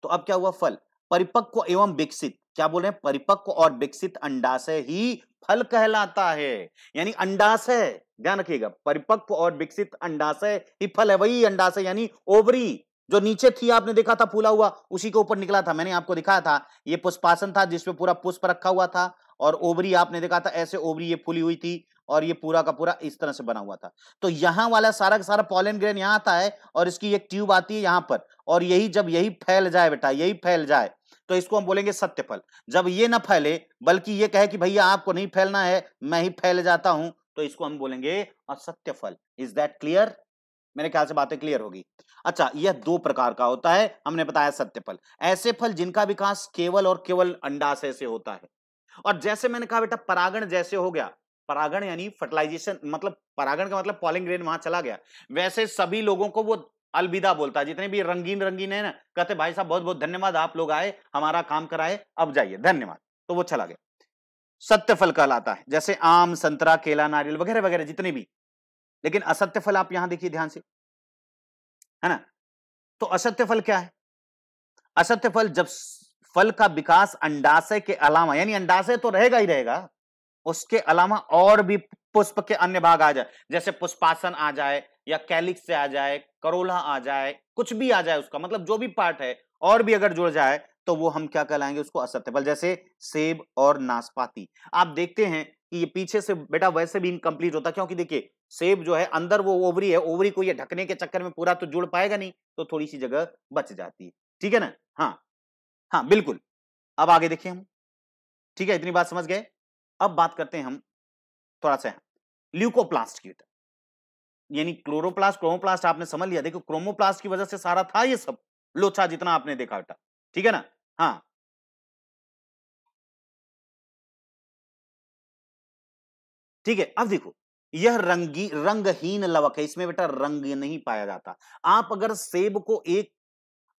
तो अब क्या हुआ, फल परिपक्व एवं विकसित, क्या बोल रहे हैं, परिपक्व और विकसित अंडाशय ही फल कहलाता है, यानी अंडाशय, ध्यान रखिएगा, परिपक्व और विकसित अंडाशय ही फल है। वही अंडाशय यानी ओवरी जो नीचे थी, आपने देखा था फूला हुआ, उसी के ऊपर निकला था, मैंने आपको दिखाया था। ये पुष्पासन था जिसमें पूरा पुष्प रखा हुआ था, और ओवरी आपने देखा था ऐसे ओवरी ये फूली हुई थी, और ये पूरा का पूरा इस तरह से बना हुआ था। तो यहां वाला सारा का सारा पॉलन ग्रेन यहां आता है और इसकी एक ट्यूब आती है यहां पर, और यही जब यही फैल जाए बेटा, यही फैल जाए तो इसको हम बोलेंगे सत्य फल। जब ये ना फैले बल्कि ये कहे कि भैया आपको नहीं फैलना है, मैं ही फैल जाता हूं, तो इसको हम बोलेंगे असत्य फल। इज दैट क्लियर, मेरे ख्याल से बातें क्लियर होगी। अच्छा, यह दो प्रकार का होता है, हमने बताया सत्य फल, ऐसे फल जिनका विकास केवल और केवल अंडाशय से होता है। और जैसे मैंने कहा बेटा परागण जैसे हो गया, परागण यानी फर्टिलाइजेशन, मतलब परागण का मतलब पॉलिन ग्रेन वहां चला गया, वैसे सभी लोगों को वो अलविदा बोलता है। जितने भी रंगीन रंगीन है ना, कहते भाई साहब बहुत बहुत धन्यवाद, आप लोग आए, हमारा काम कराए, अब जाइए, धन्यवाद, तो वो चला गया। सत्य फल कहलाता है, जैसे आम, संतरा, केला, नारियल वगैरह वगैरह जितने भी। लेकिन असत्य फल आप यहां देखिए ध्यान से, है ना। तो असत्य फल क्या है, असत्य फल जब फल का विकास अंडाशय के अलावा, यानी अंडाशय तो रहेगा ही रहेगा, उसके अलावा और भी पुष्प के अन्य भाग आ जाए, जैसे पुष्पासन आ जाए या कैलिक्स से आ जाए, करोला आ जाए, कुछ भी आ जाए, उसका मतलब जो भी पार्ट है और भी अगर जुड़ जाए तो वो हम क्या कहलाएंगे, उसको असत्य फल। जैसे सेब और नाशपाती, आप देखते हैं कि ये पीछे से बेटा वैसे भी इनकम्प्लीट होता है, क्योंकि देखिए सेब जो है अंदर वो ओवरी है, ओवरी को ये ढकने के चक्कर में पूरा तो जुड़ पाएगा नहीं, तो थोड़ी सी जगह बच जाती है, ठीक है ना। हाँ, हाँ बिल्कुल। अब आगे देखिए हम, ठीक है, इतनी बात समझ गए। अब बात करते हैं हम थोड़ा सा ल्यूकोप्लास्ट की, यानी क्लोरोप्लास्ट, क्रोमोप्लास्ट आपने समझ लिया। देखो क्रोमोप्लास्ट की वजह से सारा था ये सब लोचा जितना आपने देखा बेटा, ठीक है ना। हाँ, ठीक है। अब देखो यह रंगहीन लवक है, इसमें बेटा रंग नहीं पाया जाता। आप अगर सेब को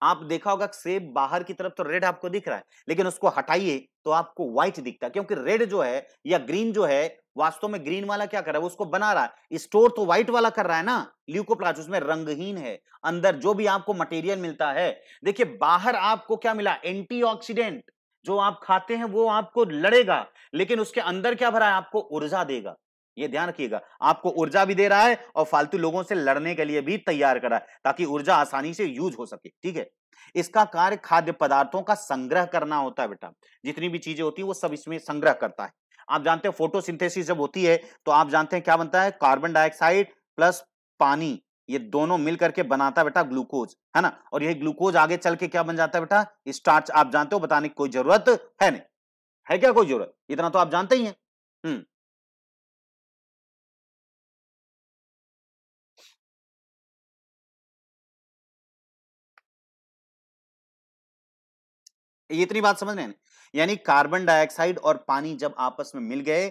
आप देखा होगा सेब बाहर की तरफ तो रेड आपको दिख रहा है, लेकिन उसको हटाइए तो आपको व्हाइट दिखता है, क्योंकि रेड जो है या ग्रीन जो है, वास्तव में ग्रीन वाला क्या कर रहा है, उसको बना रहा है, स्टोर तो व्हाइट वाला कर रहा है ना, ल्यूकोप्लास्ट उसमें रंगहीन है। अंदर जो भी आपको मटेरियल मिलता है, देखिए बाहर आपको क्या मिला, एंटीऑक्सीडेंट, जो आप खाते हैं वो आपको लड़ेगा, लेकिन उसके अंदर क्या भरा है, आपको ऊर्जा देगा। ये ध्यान रखिएगा, आपको ऊर्जा भी दे रहा है और फालतू लोगों से लड़ने के लिए भी तैयार कर रहा है, ताकि ऊर्जा आसानी से यूज हो सके। ठीक है, इसका कार्य खाद्य पदार्थों का संग्रह करना होता है बेटा, जितनी भी चीजें होती है वो सब इसमें संग्रह करता है। आप जानते हैं फोटोसिंथेसिस जब होती है तो आप जानते हैं क्या बनता है, कार्बन डाइऑक्साइड प्लस पानी, ये दोनों मिलकर के बनाता है बेटा ग्लूकोज, है ना, और यही ग्लूकोज आगे चल के क्या बन जाता है बेटा, स्टार्च। आप जानते हो, बताने की कोई जरूरत है नहीं, है क्या कोई जरूरत, इतना तो आप जानते ही हैं। ये इतनी बात समझ रहे हैं, यानी कार्बन डाइऑक्साइड और पानी जब आपस में मिल गए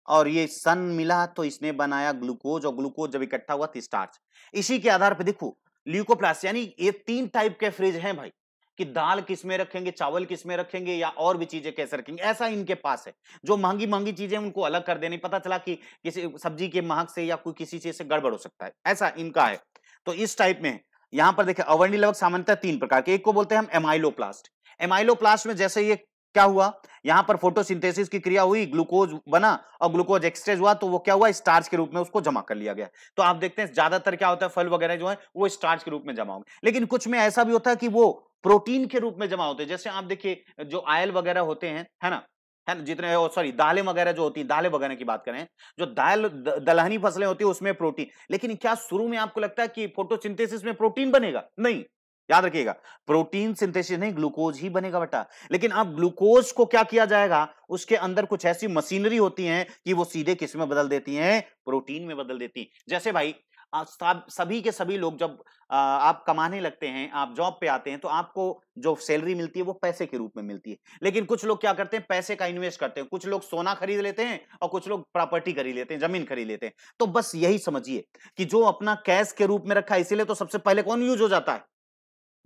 और ये सन मिला तो इसने बनाया ग्लूकोज, और ग्लूकोज जब इकट्ठा हुआ तो स्टार्च। इसी के आधार पर देखो ल्यूकोप्लास्ट, यानी ये 3 टाइप के फ्रिज हैं भाई, कि दाल किस में रखेंगे, चावल किस में रखेंगे, या और भी चीजें कैसे रखेंगे, ऐसा इनके पास है। जो महंगी महंगी चीजें उनको अलग कर देनी, पता चला कि किसी सब्जी के महक से या कोई किसी चीज से गड़बड़ हो सकता है, ऐसा इनका है। तो इस टाइप में यहां पर देखिए अवर्णीय लवक सामान्यतः 3 प्रकार के, एक को बोलते हैं हम एमाइलोप्लास्ट। एमाइलोप्लास्ट में जैसे ये क्या हुआ, यहां पर फोटोसिंथेसिस की क्रिया हुई, ग्लूकोज बना और ग्लूकोज एक्सचेंज हुआ, तो वो क्या हुआ, स्टार्च के रूप में उसको जमा कर लिया गया। तो आप देखते हैं ज्यादातर क्या होता है, फल वगैरह जो है वो स्टार्च के रूप में जमा होंगे, लेकिन कुछ में ऐसा भी होता है कि वो प्रोटीन के रूप में जमा होते हैं। जैसे आप देखिए जो आयल वगैरह होते हैं, है ना, जितने सॉरी दालें वगैरह जो होती है, दालें वगैरह की बात करें, जो दलहनी फसलें होती है उसमें प्रोटीन, लेकिन क्या शुरू में आपको लगता है कि फोटोसिंथेसिस में प्रोटीन बनेगा, नहीं, याद रखिएगा प्रोटीन सिंथेसिस नहीं, ग्लूकोज ही बनेगा बेटा। लेकिन अब ग्लूकोज को क्या किया जाएगा, उसके अंदर कुछ ऐसी मशीनरी होती हैं कि वो सीधे किस में बदल देती हैं, प्रोटीन में बदल देती हैं। जैसे भाई सभी के सभी लोग जब आप कमाने लगते हैं, आप जॉब पे आते हैं, तो आपको जो सैलरी मिलती है वो पैसे के रूप में मिलती है, लेकिन कुछ लोग क्या करते हैं, पैसे का इन्वेस्ट करते हैं, कुछ लोग सोना खरीद लेते हैं और कुछ लोग प्रॉपर्टी खरीद लेते हैं, जमीन खरीद लेते हैं। तो बस यही समझिए कि जो अपना कैश के रूप में रखा है, इसीलिए तो सबसे पहले कौन यूज हो जाता है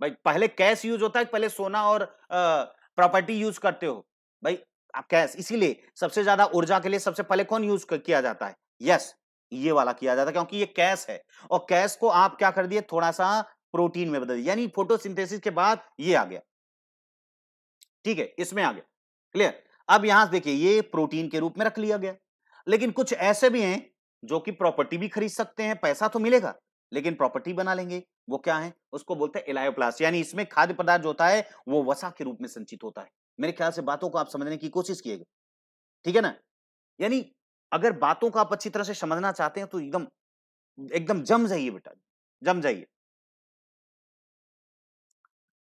भाई, पहले कैश यूज होता है, पहले सोना और प्रॉपर्टी यूज करते हो भाई, आप कैश, इसीलिए सबसे ज्यादा ऊर्जा के लिए सबसे पहले कौन यूज किया जाता है, यस, ये वाला किया जाता है, क्योंकि ये कैश है, और कैश को आप क्या कर दिए, थोड़ा सा प्रोटीन में बदल दिया, यानी फोटोसिंथेसिस के बाद ये आ गया। ठीक है, इसमें आ गया, क्लियर। अब यहां देखिए ये प्रोटीन के रूप में रख लिया गया, लेकिन कुछ ऐसे भी हैं जो कि प्रॉपर्टी भी खरीद सकते हैं, पैसा तो मिलेगा लेकिन प्रॉपर्टी बना लेंगे, वो क्या है, उसको बोलते हैं एलायोप्लास्ट, यानी इसमें खाद्य पदार्थ जो होता है वो वसा के रूप में संचित होता है। मेरे ख्याल से बातों को आप समझने की कोशिश कीजिएगा, ठीक है ना, यानी अगर बातों को आप अच्छी तरह से समझना चाहते हैं तो एकदम एकदम जम जाइए बेटा, जम जाइए।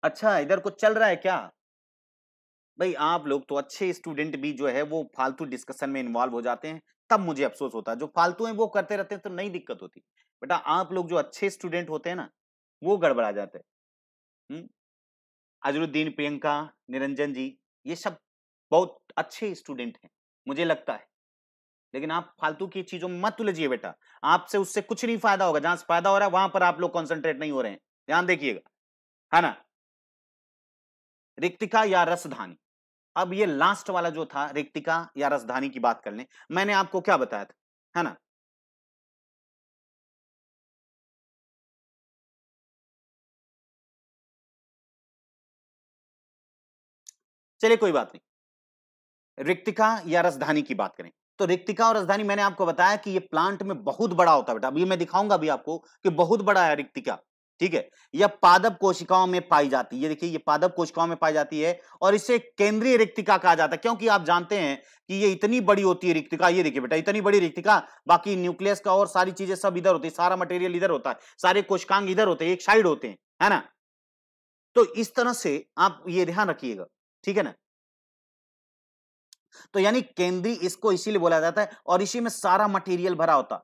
अच्छा, इधर कुछ चल रहा है क्या भाई, आप लोग तो अच्छे स्टूडेंट भी जो है वो फालतू डिस्कशन में इन्वॉल्व हो जाते हैं, तब मुझे अफसोस होता है, जो फालतू हैं वो करते रहते हैं तो नहीं दिक्कत होती। बेटा आप लोग जो अच्छे स्टूडेंट होते हैं ना, वो गड़बड़ा जाते हैं। अजरुद्दीन, प्रियंका, निरंजन जी, ये सब बहुत अच्छे स्टूडेंट हैं, मुझे लगता है, लेकिन आप फालतू की चीजों में मत उलझिए बेटा, आपसे उससे कुछ नहीं फायदा होगा, जहां से फायदा हो रहा है वहां पर आप लोग कॉन्सेंट्रेट नहीं हो रहे हैं, ध्यान देखिएगा, है ना। रिक्तिका या रसधानी, अब ये लास्ट वाला जो था रिक्तिका या रसधानी की बात कर लें, मैंने आपको क्या बताया था, है ना, चलिए कोई बात नहीं, रिक्तिका या रसधानी की बात करें, तो रिक्तिका और रसधानी मैंने आपको बताया कि ये प्लांट में बहुत बड़ा होता है बेटा, अभी मैं दिखाऊंगा भी आपको कि बहुत बड़ा है रिक्तिका, ठीक है, यह पादप कोशिकाओं में पाई जाती है, ये देखिए ये पादप कोशिकाओं में पाई जाती है, और इसे केंद्रीय रिक्तिका कहा जाता है, क्योंकि आप जानते हैं कि ये इतनी बड़ी होती है रिक्तिका, ये देखिए बेटा इतनी बड़ी रिक्तिका, बाकी न्यूक्लियस का और सारी चीजें सब इधर होती है, सारा मटेरियल इधर होता है, सारे कोशिकांग इधर होते हैं, एक साइड होते हैं, है ना, तो इस तरह से आप ये ध्यान रखिएगा, ठीक है ना। तो यानी केंद्रीय इसको इसीलिए बोला जाता है, और इसी में सारा मटेरियल भरा होता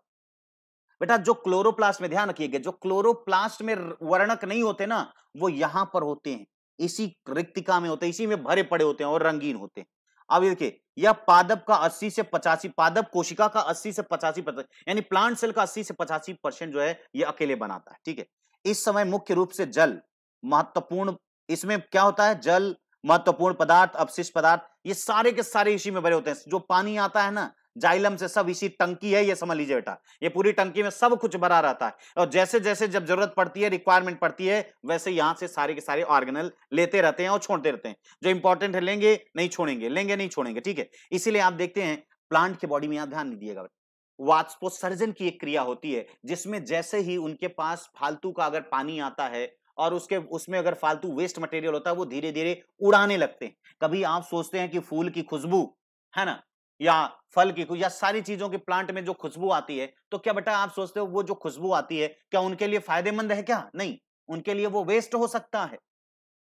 बेटा। जो क्लोरोप्लास्ट में ध्यान रखिएगा, जो क्लोरोप्लास्ट में वर्णक नहीं होते ना, वो यहां पर होते हैं, इसी रिक्तिका में होते हैं, इसी में भरे पड़े होते हैं और रंगीन होते हैं। अब ये देखिए, यह पादप का 80 से 85, पादप कोशिका का 80 से 85%, यानी प्लांट सेल का 80 से 85% जो है ये अकेले बनाता है। ठीक है, इस समय मुख्य रूप से जल महत्वपूर्ण, इसमें क्या होता है, जल, महत्वपूर्ण पदार्थ, अपशिष्ट पदार्थ, ये सारे के सारे इसी में भरे होते हैं। जो पानी आता है ना जाइलम से, सब इसी टंकी है, ये समझ लीजिए बेटा, ये पूरी टंकी में सब कुछ भरा रहता है। और जैसे जैसे जब जरूरत पड़ती है, रिक्वायरमेंट पड़ती है, वैसे यहां से सारे के सारे ऑर्गेनल लेते रहते हैं और छोड़ते रहते हैं। जो इंपॉर्टेंट है लेंगे नहीं छोड़ेंगे, लेंगे नहीं छोड़ेंगे। ठीक है, इसीलिए आप देखते हैं प्लांट के बॉडी में, यहां ध्यान नहीं दिएगा, वाष्पोत्सर्जन की एक क्रिया होती है, जिसमें जैसे ही उनके पास फालतू का अगर पानी आता है और उसमें अगर फालतू वेस्ट मटेरियल होता है, वो धीरे धीरे उड़ाने लगते हैं। कभी आप सोचते हैं कि फूल की खुशबू है ना, या फल की, या सारी चीजों की प्लांट में जो खुशबू आती है, तो क्या बेटा आप सोचते हो वो जो खुशबू आती है क्या उनके लिए फायदेमंद है? क्या नहीं, उनके लिए वो वेस्ट हो सकता है।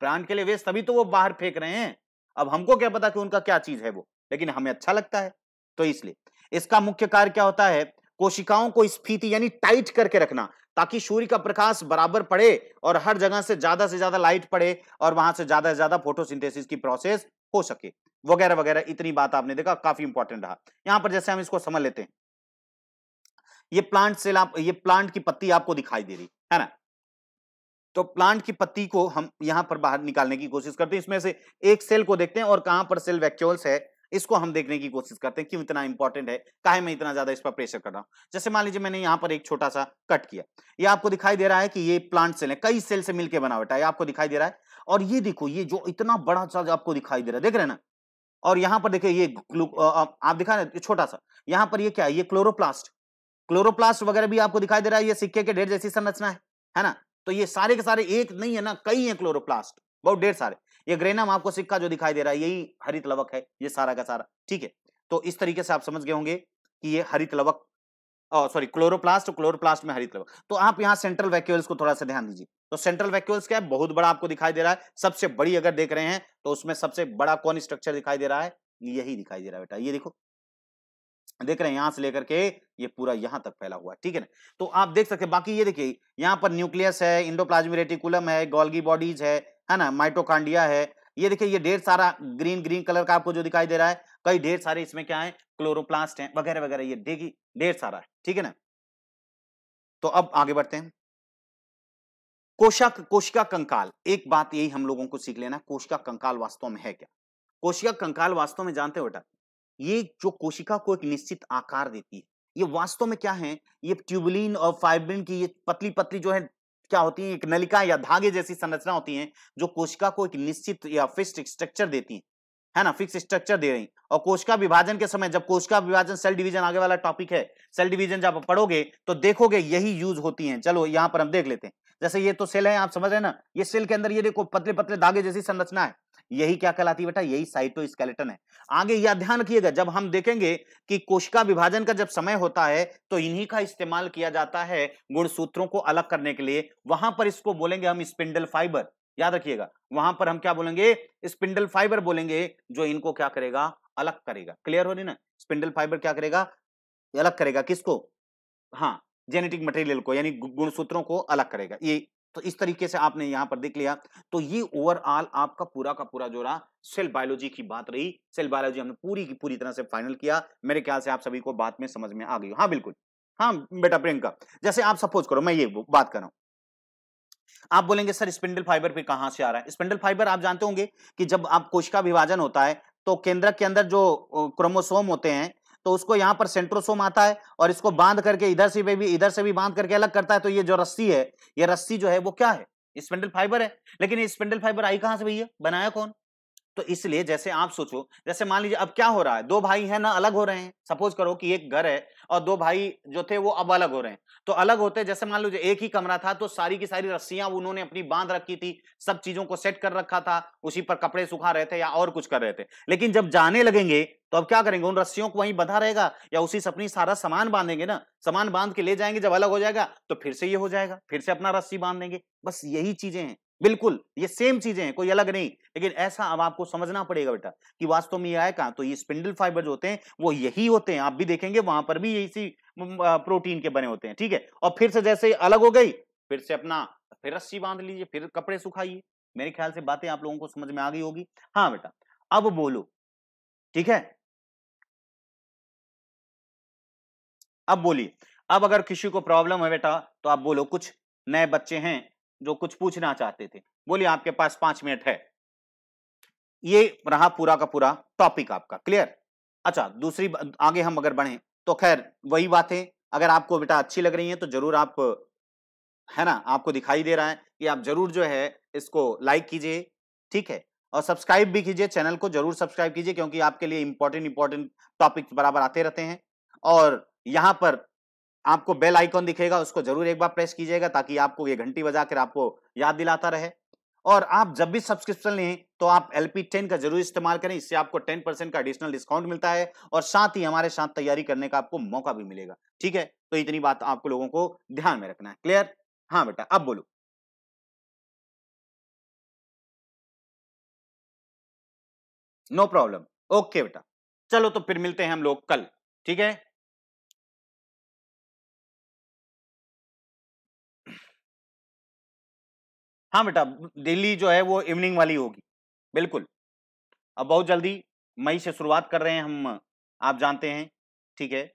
प्लांट के लिए वेस्ट, तभी तो वो बाहर फेंक रहे हैं। अब हमको क्या पता कि उनका क्या चीज है वो, लेकिन हमें अच्छा लगता है। तो इसलिए इसका मुख्य कार्य क्या होता है, कोशिकाओं को स्फीति यानी टाइट करके रखना, ताकि सूर्य का प्रकाश बराबर पड़े और हर जगह से ज्यादा लाइट पड़े और वहां से ज्यादा फोटोसिंथेसिस की प्रोसेस हो सके, वगैरह वगैरह। इतनी बात आपने देखा, काफी इंपॉर्टेंट रहा। यहां पर जैसे हम इसको समझ लेते हैं, ये प्लांट सेल, आप ये प्लांट की पत्ती आपको दिखाई दे रही है ना, तो प्लांट की पत्ती को हम यहां पर बाहर निकालने की कोशिश करते हैं। इसमें से एक सेल को देखते हैं और कहां पर सेल वैक्यूल्स है, इसको हम देखने की कोशिश करते हैं, क्यों इतना इंपॉर्टेंट है, काहे मैं इतना ज्यादा इस पर प्रेशर कर रहा हूं। जैसे मान लीजिए मैंने यहां पर एक छोटा सा कट किया, ये आपको दिखाई दे रहा है कि ये प्लांट सेल है, कई सेल से मिलकर बना हुआ है, आपको दिखाई दे रहा है। और ये देखो, ये जो इतना बड़ा सा आपको दिखाई दे रहा है, देख रहे हैं ना, और यहां पर देखिए ये आप दिखा रहे छोटा सा, यहां पर ये क्या है, ये क्लोरोप्लास्ट, क्लोरोप्लास्ट वगैरह भी आपको दिखाई दे रहा है। ये सिक्के के ढेर जैसी संरचना है ना, तो ये सारे के सारे एक नहीं है ना, कई है क्लोरोप्लास्ट, बहुत ढेर सारे। ये ग्रेनम आपको सिक्का जो दिखाई दे रहा है, यही हरित लवक है, ये सारा का सारा। ठीक है, तो इस तरीके से आप समझ गए होंगे कि ये हरित लवक, सॉरी क्लोरोप्लास्ट, क्लोरोप्लास्ट में हरित लवक। तो आप यहाँ सेंट्रल वैक्यूल्स को थोड़ा सा ध्यान दीजिए। तो सेंट्रल वैक्यूल्स क्या है, बहुत बड़ा आपको दिखाई दे रहा है, सबसे बड़ी अगर देख रहे हैं तो उसमें सबसे बड़ा कौन स्ट्रक्चर दिखाई दे रहा है, यही दिखाई दे रहा है बेटा, ये देखो, देख रहे हैं, यहां से लेकर के ये पूरा यहां तक फैला हुआ है। ठीक है ना, तो आप देख सकते हैं। बाकी ये देखिए, यहां पर न्यूक्लियस है, इंडोप्लाज्मिक रेटिकुलम है, गोल्गी बॉडीज है ना, माइटोकांड्रिया है। ये देखिए, ये ढेर सारा ग्रीन ग्रीन कलर का आपको जो दिखाई दे रहा है, कई ढेर सारे इसमें क्या है, क्लोरोप्लास्ट है, वगैरह वगैरह, ये देखिए ढेर सारा है। ठीक है ना, तो अब आगे बढ़ते हैं। कोशिका कंकाल, एक बात यही हम लोगों को सीख लेना, कोशिका कंकाल वास्तव में है क्या। कोशिका कंकाल वास्तव में जानते हो बेटा, ये जो कोशिका को एक निश्चित आकार देती है, ये वास्तव में क्या है, ये ट्यूबुलिन और फाइब्रिन की ये पतली पतली जो है क्या होती है, एक नलिका या धागे जैसी संरचना होती है, जो कोशिका को एक निश्चित या फिक्स्ड स्ट्रक्चर देती है ना, फिक्स स्ट्रक्चर दे रही। और कोशिका विभाजन के समय, जब कोशिका विभाजन, सेल डिवीजन आगे वाला टॉपिक है, सेल डिवीजन जब आप पढ़ोगे तो देखोगे यही यूज होती है। चलो यहां पर हम देख लेते हैं। जैसे ये तो सेल है, आप समझ रहे हैं ना, ये सेल के अंदर ये देखो पतले पतले धागे जैसी संरचना है, यही क्या कहलाती है बेटा, यही साइटोस्केलेटन है। आगे यह ध्यान रखिएगा, जब हम देखेंगे कि कोशिका विभाजन का जब समय होता है तो इन्हीं का इस्तेमाल किया जाता है गुणसूत्रों को अलग करने के लिए। वहां पर इसको बोलेंगे हम स्पिंडल फाइबर, याद रखिएगा, वहां पर हम क्या बोलेंगे, स्पिंडल फाइबर बोलेंगे, जो इनको क्या करेगा, अलग करेगा। क्लियर हो रही ना, स्पिंडल फाइबर क्या करेगा, अलग करेगा किसको, हाँ, जेनेटिक मटेरियल को, यानी गुणसूत्रों को अलग करेगा ये। तो इस तरीके से आपने यहां पर देख लिया। तो ये ओवरऑल आपका पूरा का पूरा जो रहा सेल बायोलॉजी की बात रही। सेल बायोलॉजी हमने पूरी की पूरी तरह से फाइनल किया। मेरे ख्याल से आप सभी को बात में समझ में आ गई। हाँ बिल्कुल, हाँ बेटा प्रियंका, जैसे आप सपोज करो मैं ये बात कर रहा हूं, आप बोलेंगे सर स्पिंडल फाइबर फिर कहां से आ रहा है। स्पिंडल फाइबर आप जानते होंगे कि जब आप कोशिका विभाजन होता है तो केंद्रक के अंदर जो क्रोमोसोम होते हैं, तो उसको यहां पर सेंट्रोसोम आता है और इसको बांध करके इधर से भी बांध करके अलग करता है। तो ये जो रस्सी है, ये रस्सी जो है वो क्या है, स्पिंडल फाइबर है। लेकिन ये स्पिंडल फाइबर आई कहां से भैया, बनाया कौन। तो इसलिए जैसे आप सोचो, जैसे मान लीजिए अब क्या हो रहा है, दो भाई हैं ना, अलग हो रहे हैं। सपोज करो कि एक घर है और दो भाई जो थे वो अब अलग हो रहे हैं। तो अलग होते, जैसे मान लीजिए एक ही कमरा था, तो सारी की सारी रस्सियां उन्होंने अपनी बांध रखी थी, सब चीजों को सेट कर रखा था, उसी पर कपड़े सुखा रहे थे या और कुछ कर रहे थे। लेकिन जब जाने लगेंगे तो अब क्या करेंगे, उन रस्सियों को वहीं बंधा रहेगा या उसी से अपनी सारा सामान बांधेंगे ना, सामान बांध के ले जाएंगे। जब अलग हो जाएगा तो फिर से ये हो जाएगा, फिर से अपना रस्सी बांध देंगे। बस यही चीजें हैं, बिल्कुल ये सेम चीजें हैं, कोई अलग नहीं। लेकिन ऐसा अब आपको समझना पड़ेगा बेटा कि वास्तव में ये आया कहां। तो ये स्पिंडल फाइबर जो होते हैं वो यही होते हैं, आप भी देखेंगे वहां पर भी यही प्रोटीन के बने होते हैं। ठीक है, और फिर से जैसे अलग हो गई, फिर से अपना फिर रस्सी बांध लीजिए, फिर कपड़े सुखाइए। मेरे ख्याल से बातें आप लोगों को समझ में आ गई होगी। हाँ बेटा, अब बोलो ठीक है, अब बोलिए। अब अगर किसी को प्रॉब्लम है बेटा तो आप बोलो, कुछ नए बच्चे हैं जो कुछ पूछना चाहते थे, बोलिए, आपके पास 5 मिनट है। ये रहा पूरा का पूरा टॉपिक आपका, क्लियर। अच्छा, आगे हम अगर बढ़े तो खैर वही बातें, अगर आपको बेटा अच्छी लग रही हैं तो जरूर आप, है ना, आपको दिखाई दे रहा है कि आप जरूर जो है इसको लाइक कीजिए, ठीक है, और सब्सक्राइब भी कीजिए, चैनल को जरूर सब्सक्राइब कीजिए, क्योंकि आपके लिए इंपॉर्टेंट इंपॉर्टेंट टॉपिक्स बराबर आते रहते हैं। और यहां पर आपको बेल आइकॉन दिखेगा, उसको जरूर एक बार प्रेस कीजिएगा, ताकि आपको ये घंटी बजाकर आपको याद दिलाता रहे। और आप जब भी सब्सक्रिप्शन लें तो आप LP10 का जरूर इस्तेमाल करें, इससे आपको 10% का एडिशनल डिस्काउंट मिलता है, और साथ ही हमारे साथ तैयारी करने का आपको मौका भी मिलेगा, ठीक है। तो इतनी बात आपको लोगों को ध्यान में रखना है, क्लियर। हाँ बेटा, अब बोलो। नो प्रॉब्लम, ओके बेटा। चलो तो फिर मिलते हैं हम लोग कल, ठीक है। हाँ बेटा, दिल्ली जो है वो इवनिंग वाली होगी, बिल्कुल। अब बहुत जल्दी मई से शुरुआत कर रहे हैं हम, आप जानते हैं, ठीक है।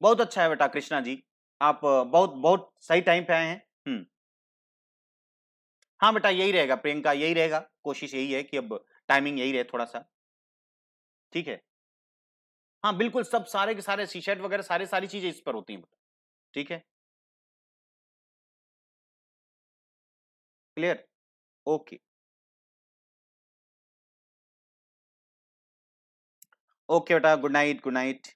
बहुत अच्छा है बेटा कृष्णा जी, आप बहुत बहुत सही टाइम पे आए हैं। हाँ बेटा, यही रहेगा प्रियंका, यही रहेगा, कोशिश यही है कि अब टाइमिंग यही रहे थोड़ा सा, ठीक है। हाँ बिल्कुल, सब सारे के सारे सी शर्ट वगैरह सारी चीजें इस पर होती हैं, ठीक है, क्लियर, ओके। ओके बेटा, गुड नाइट, गुड नाइट।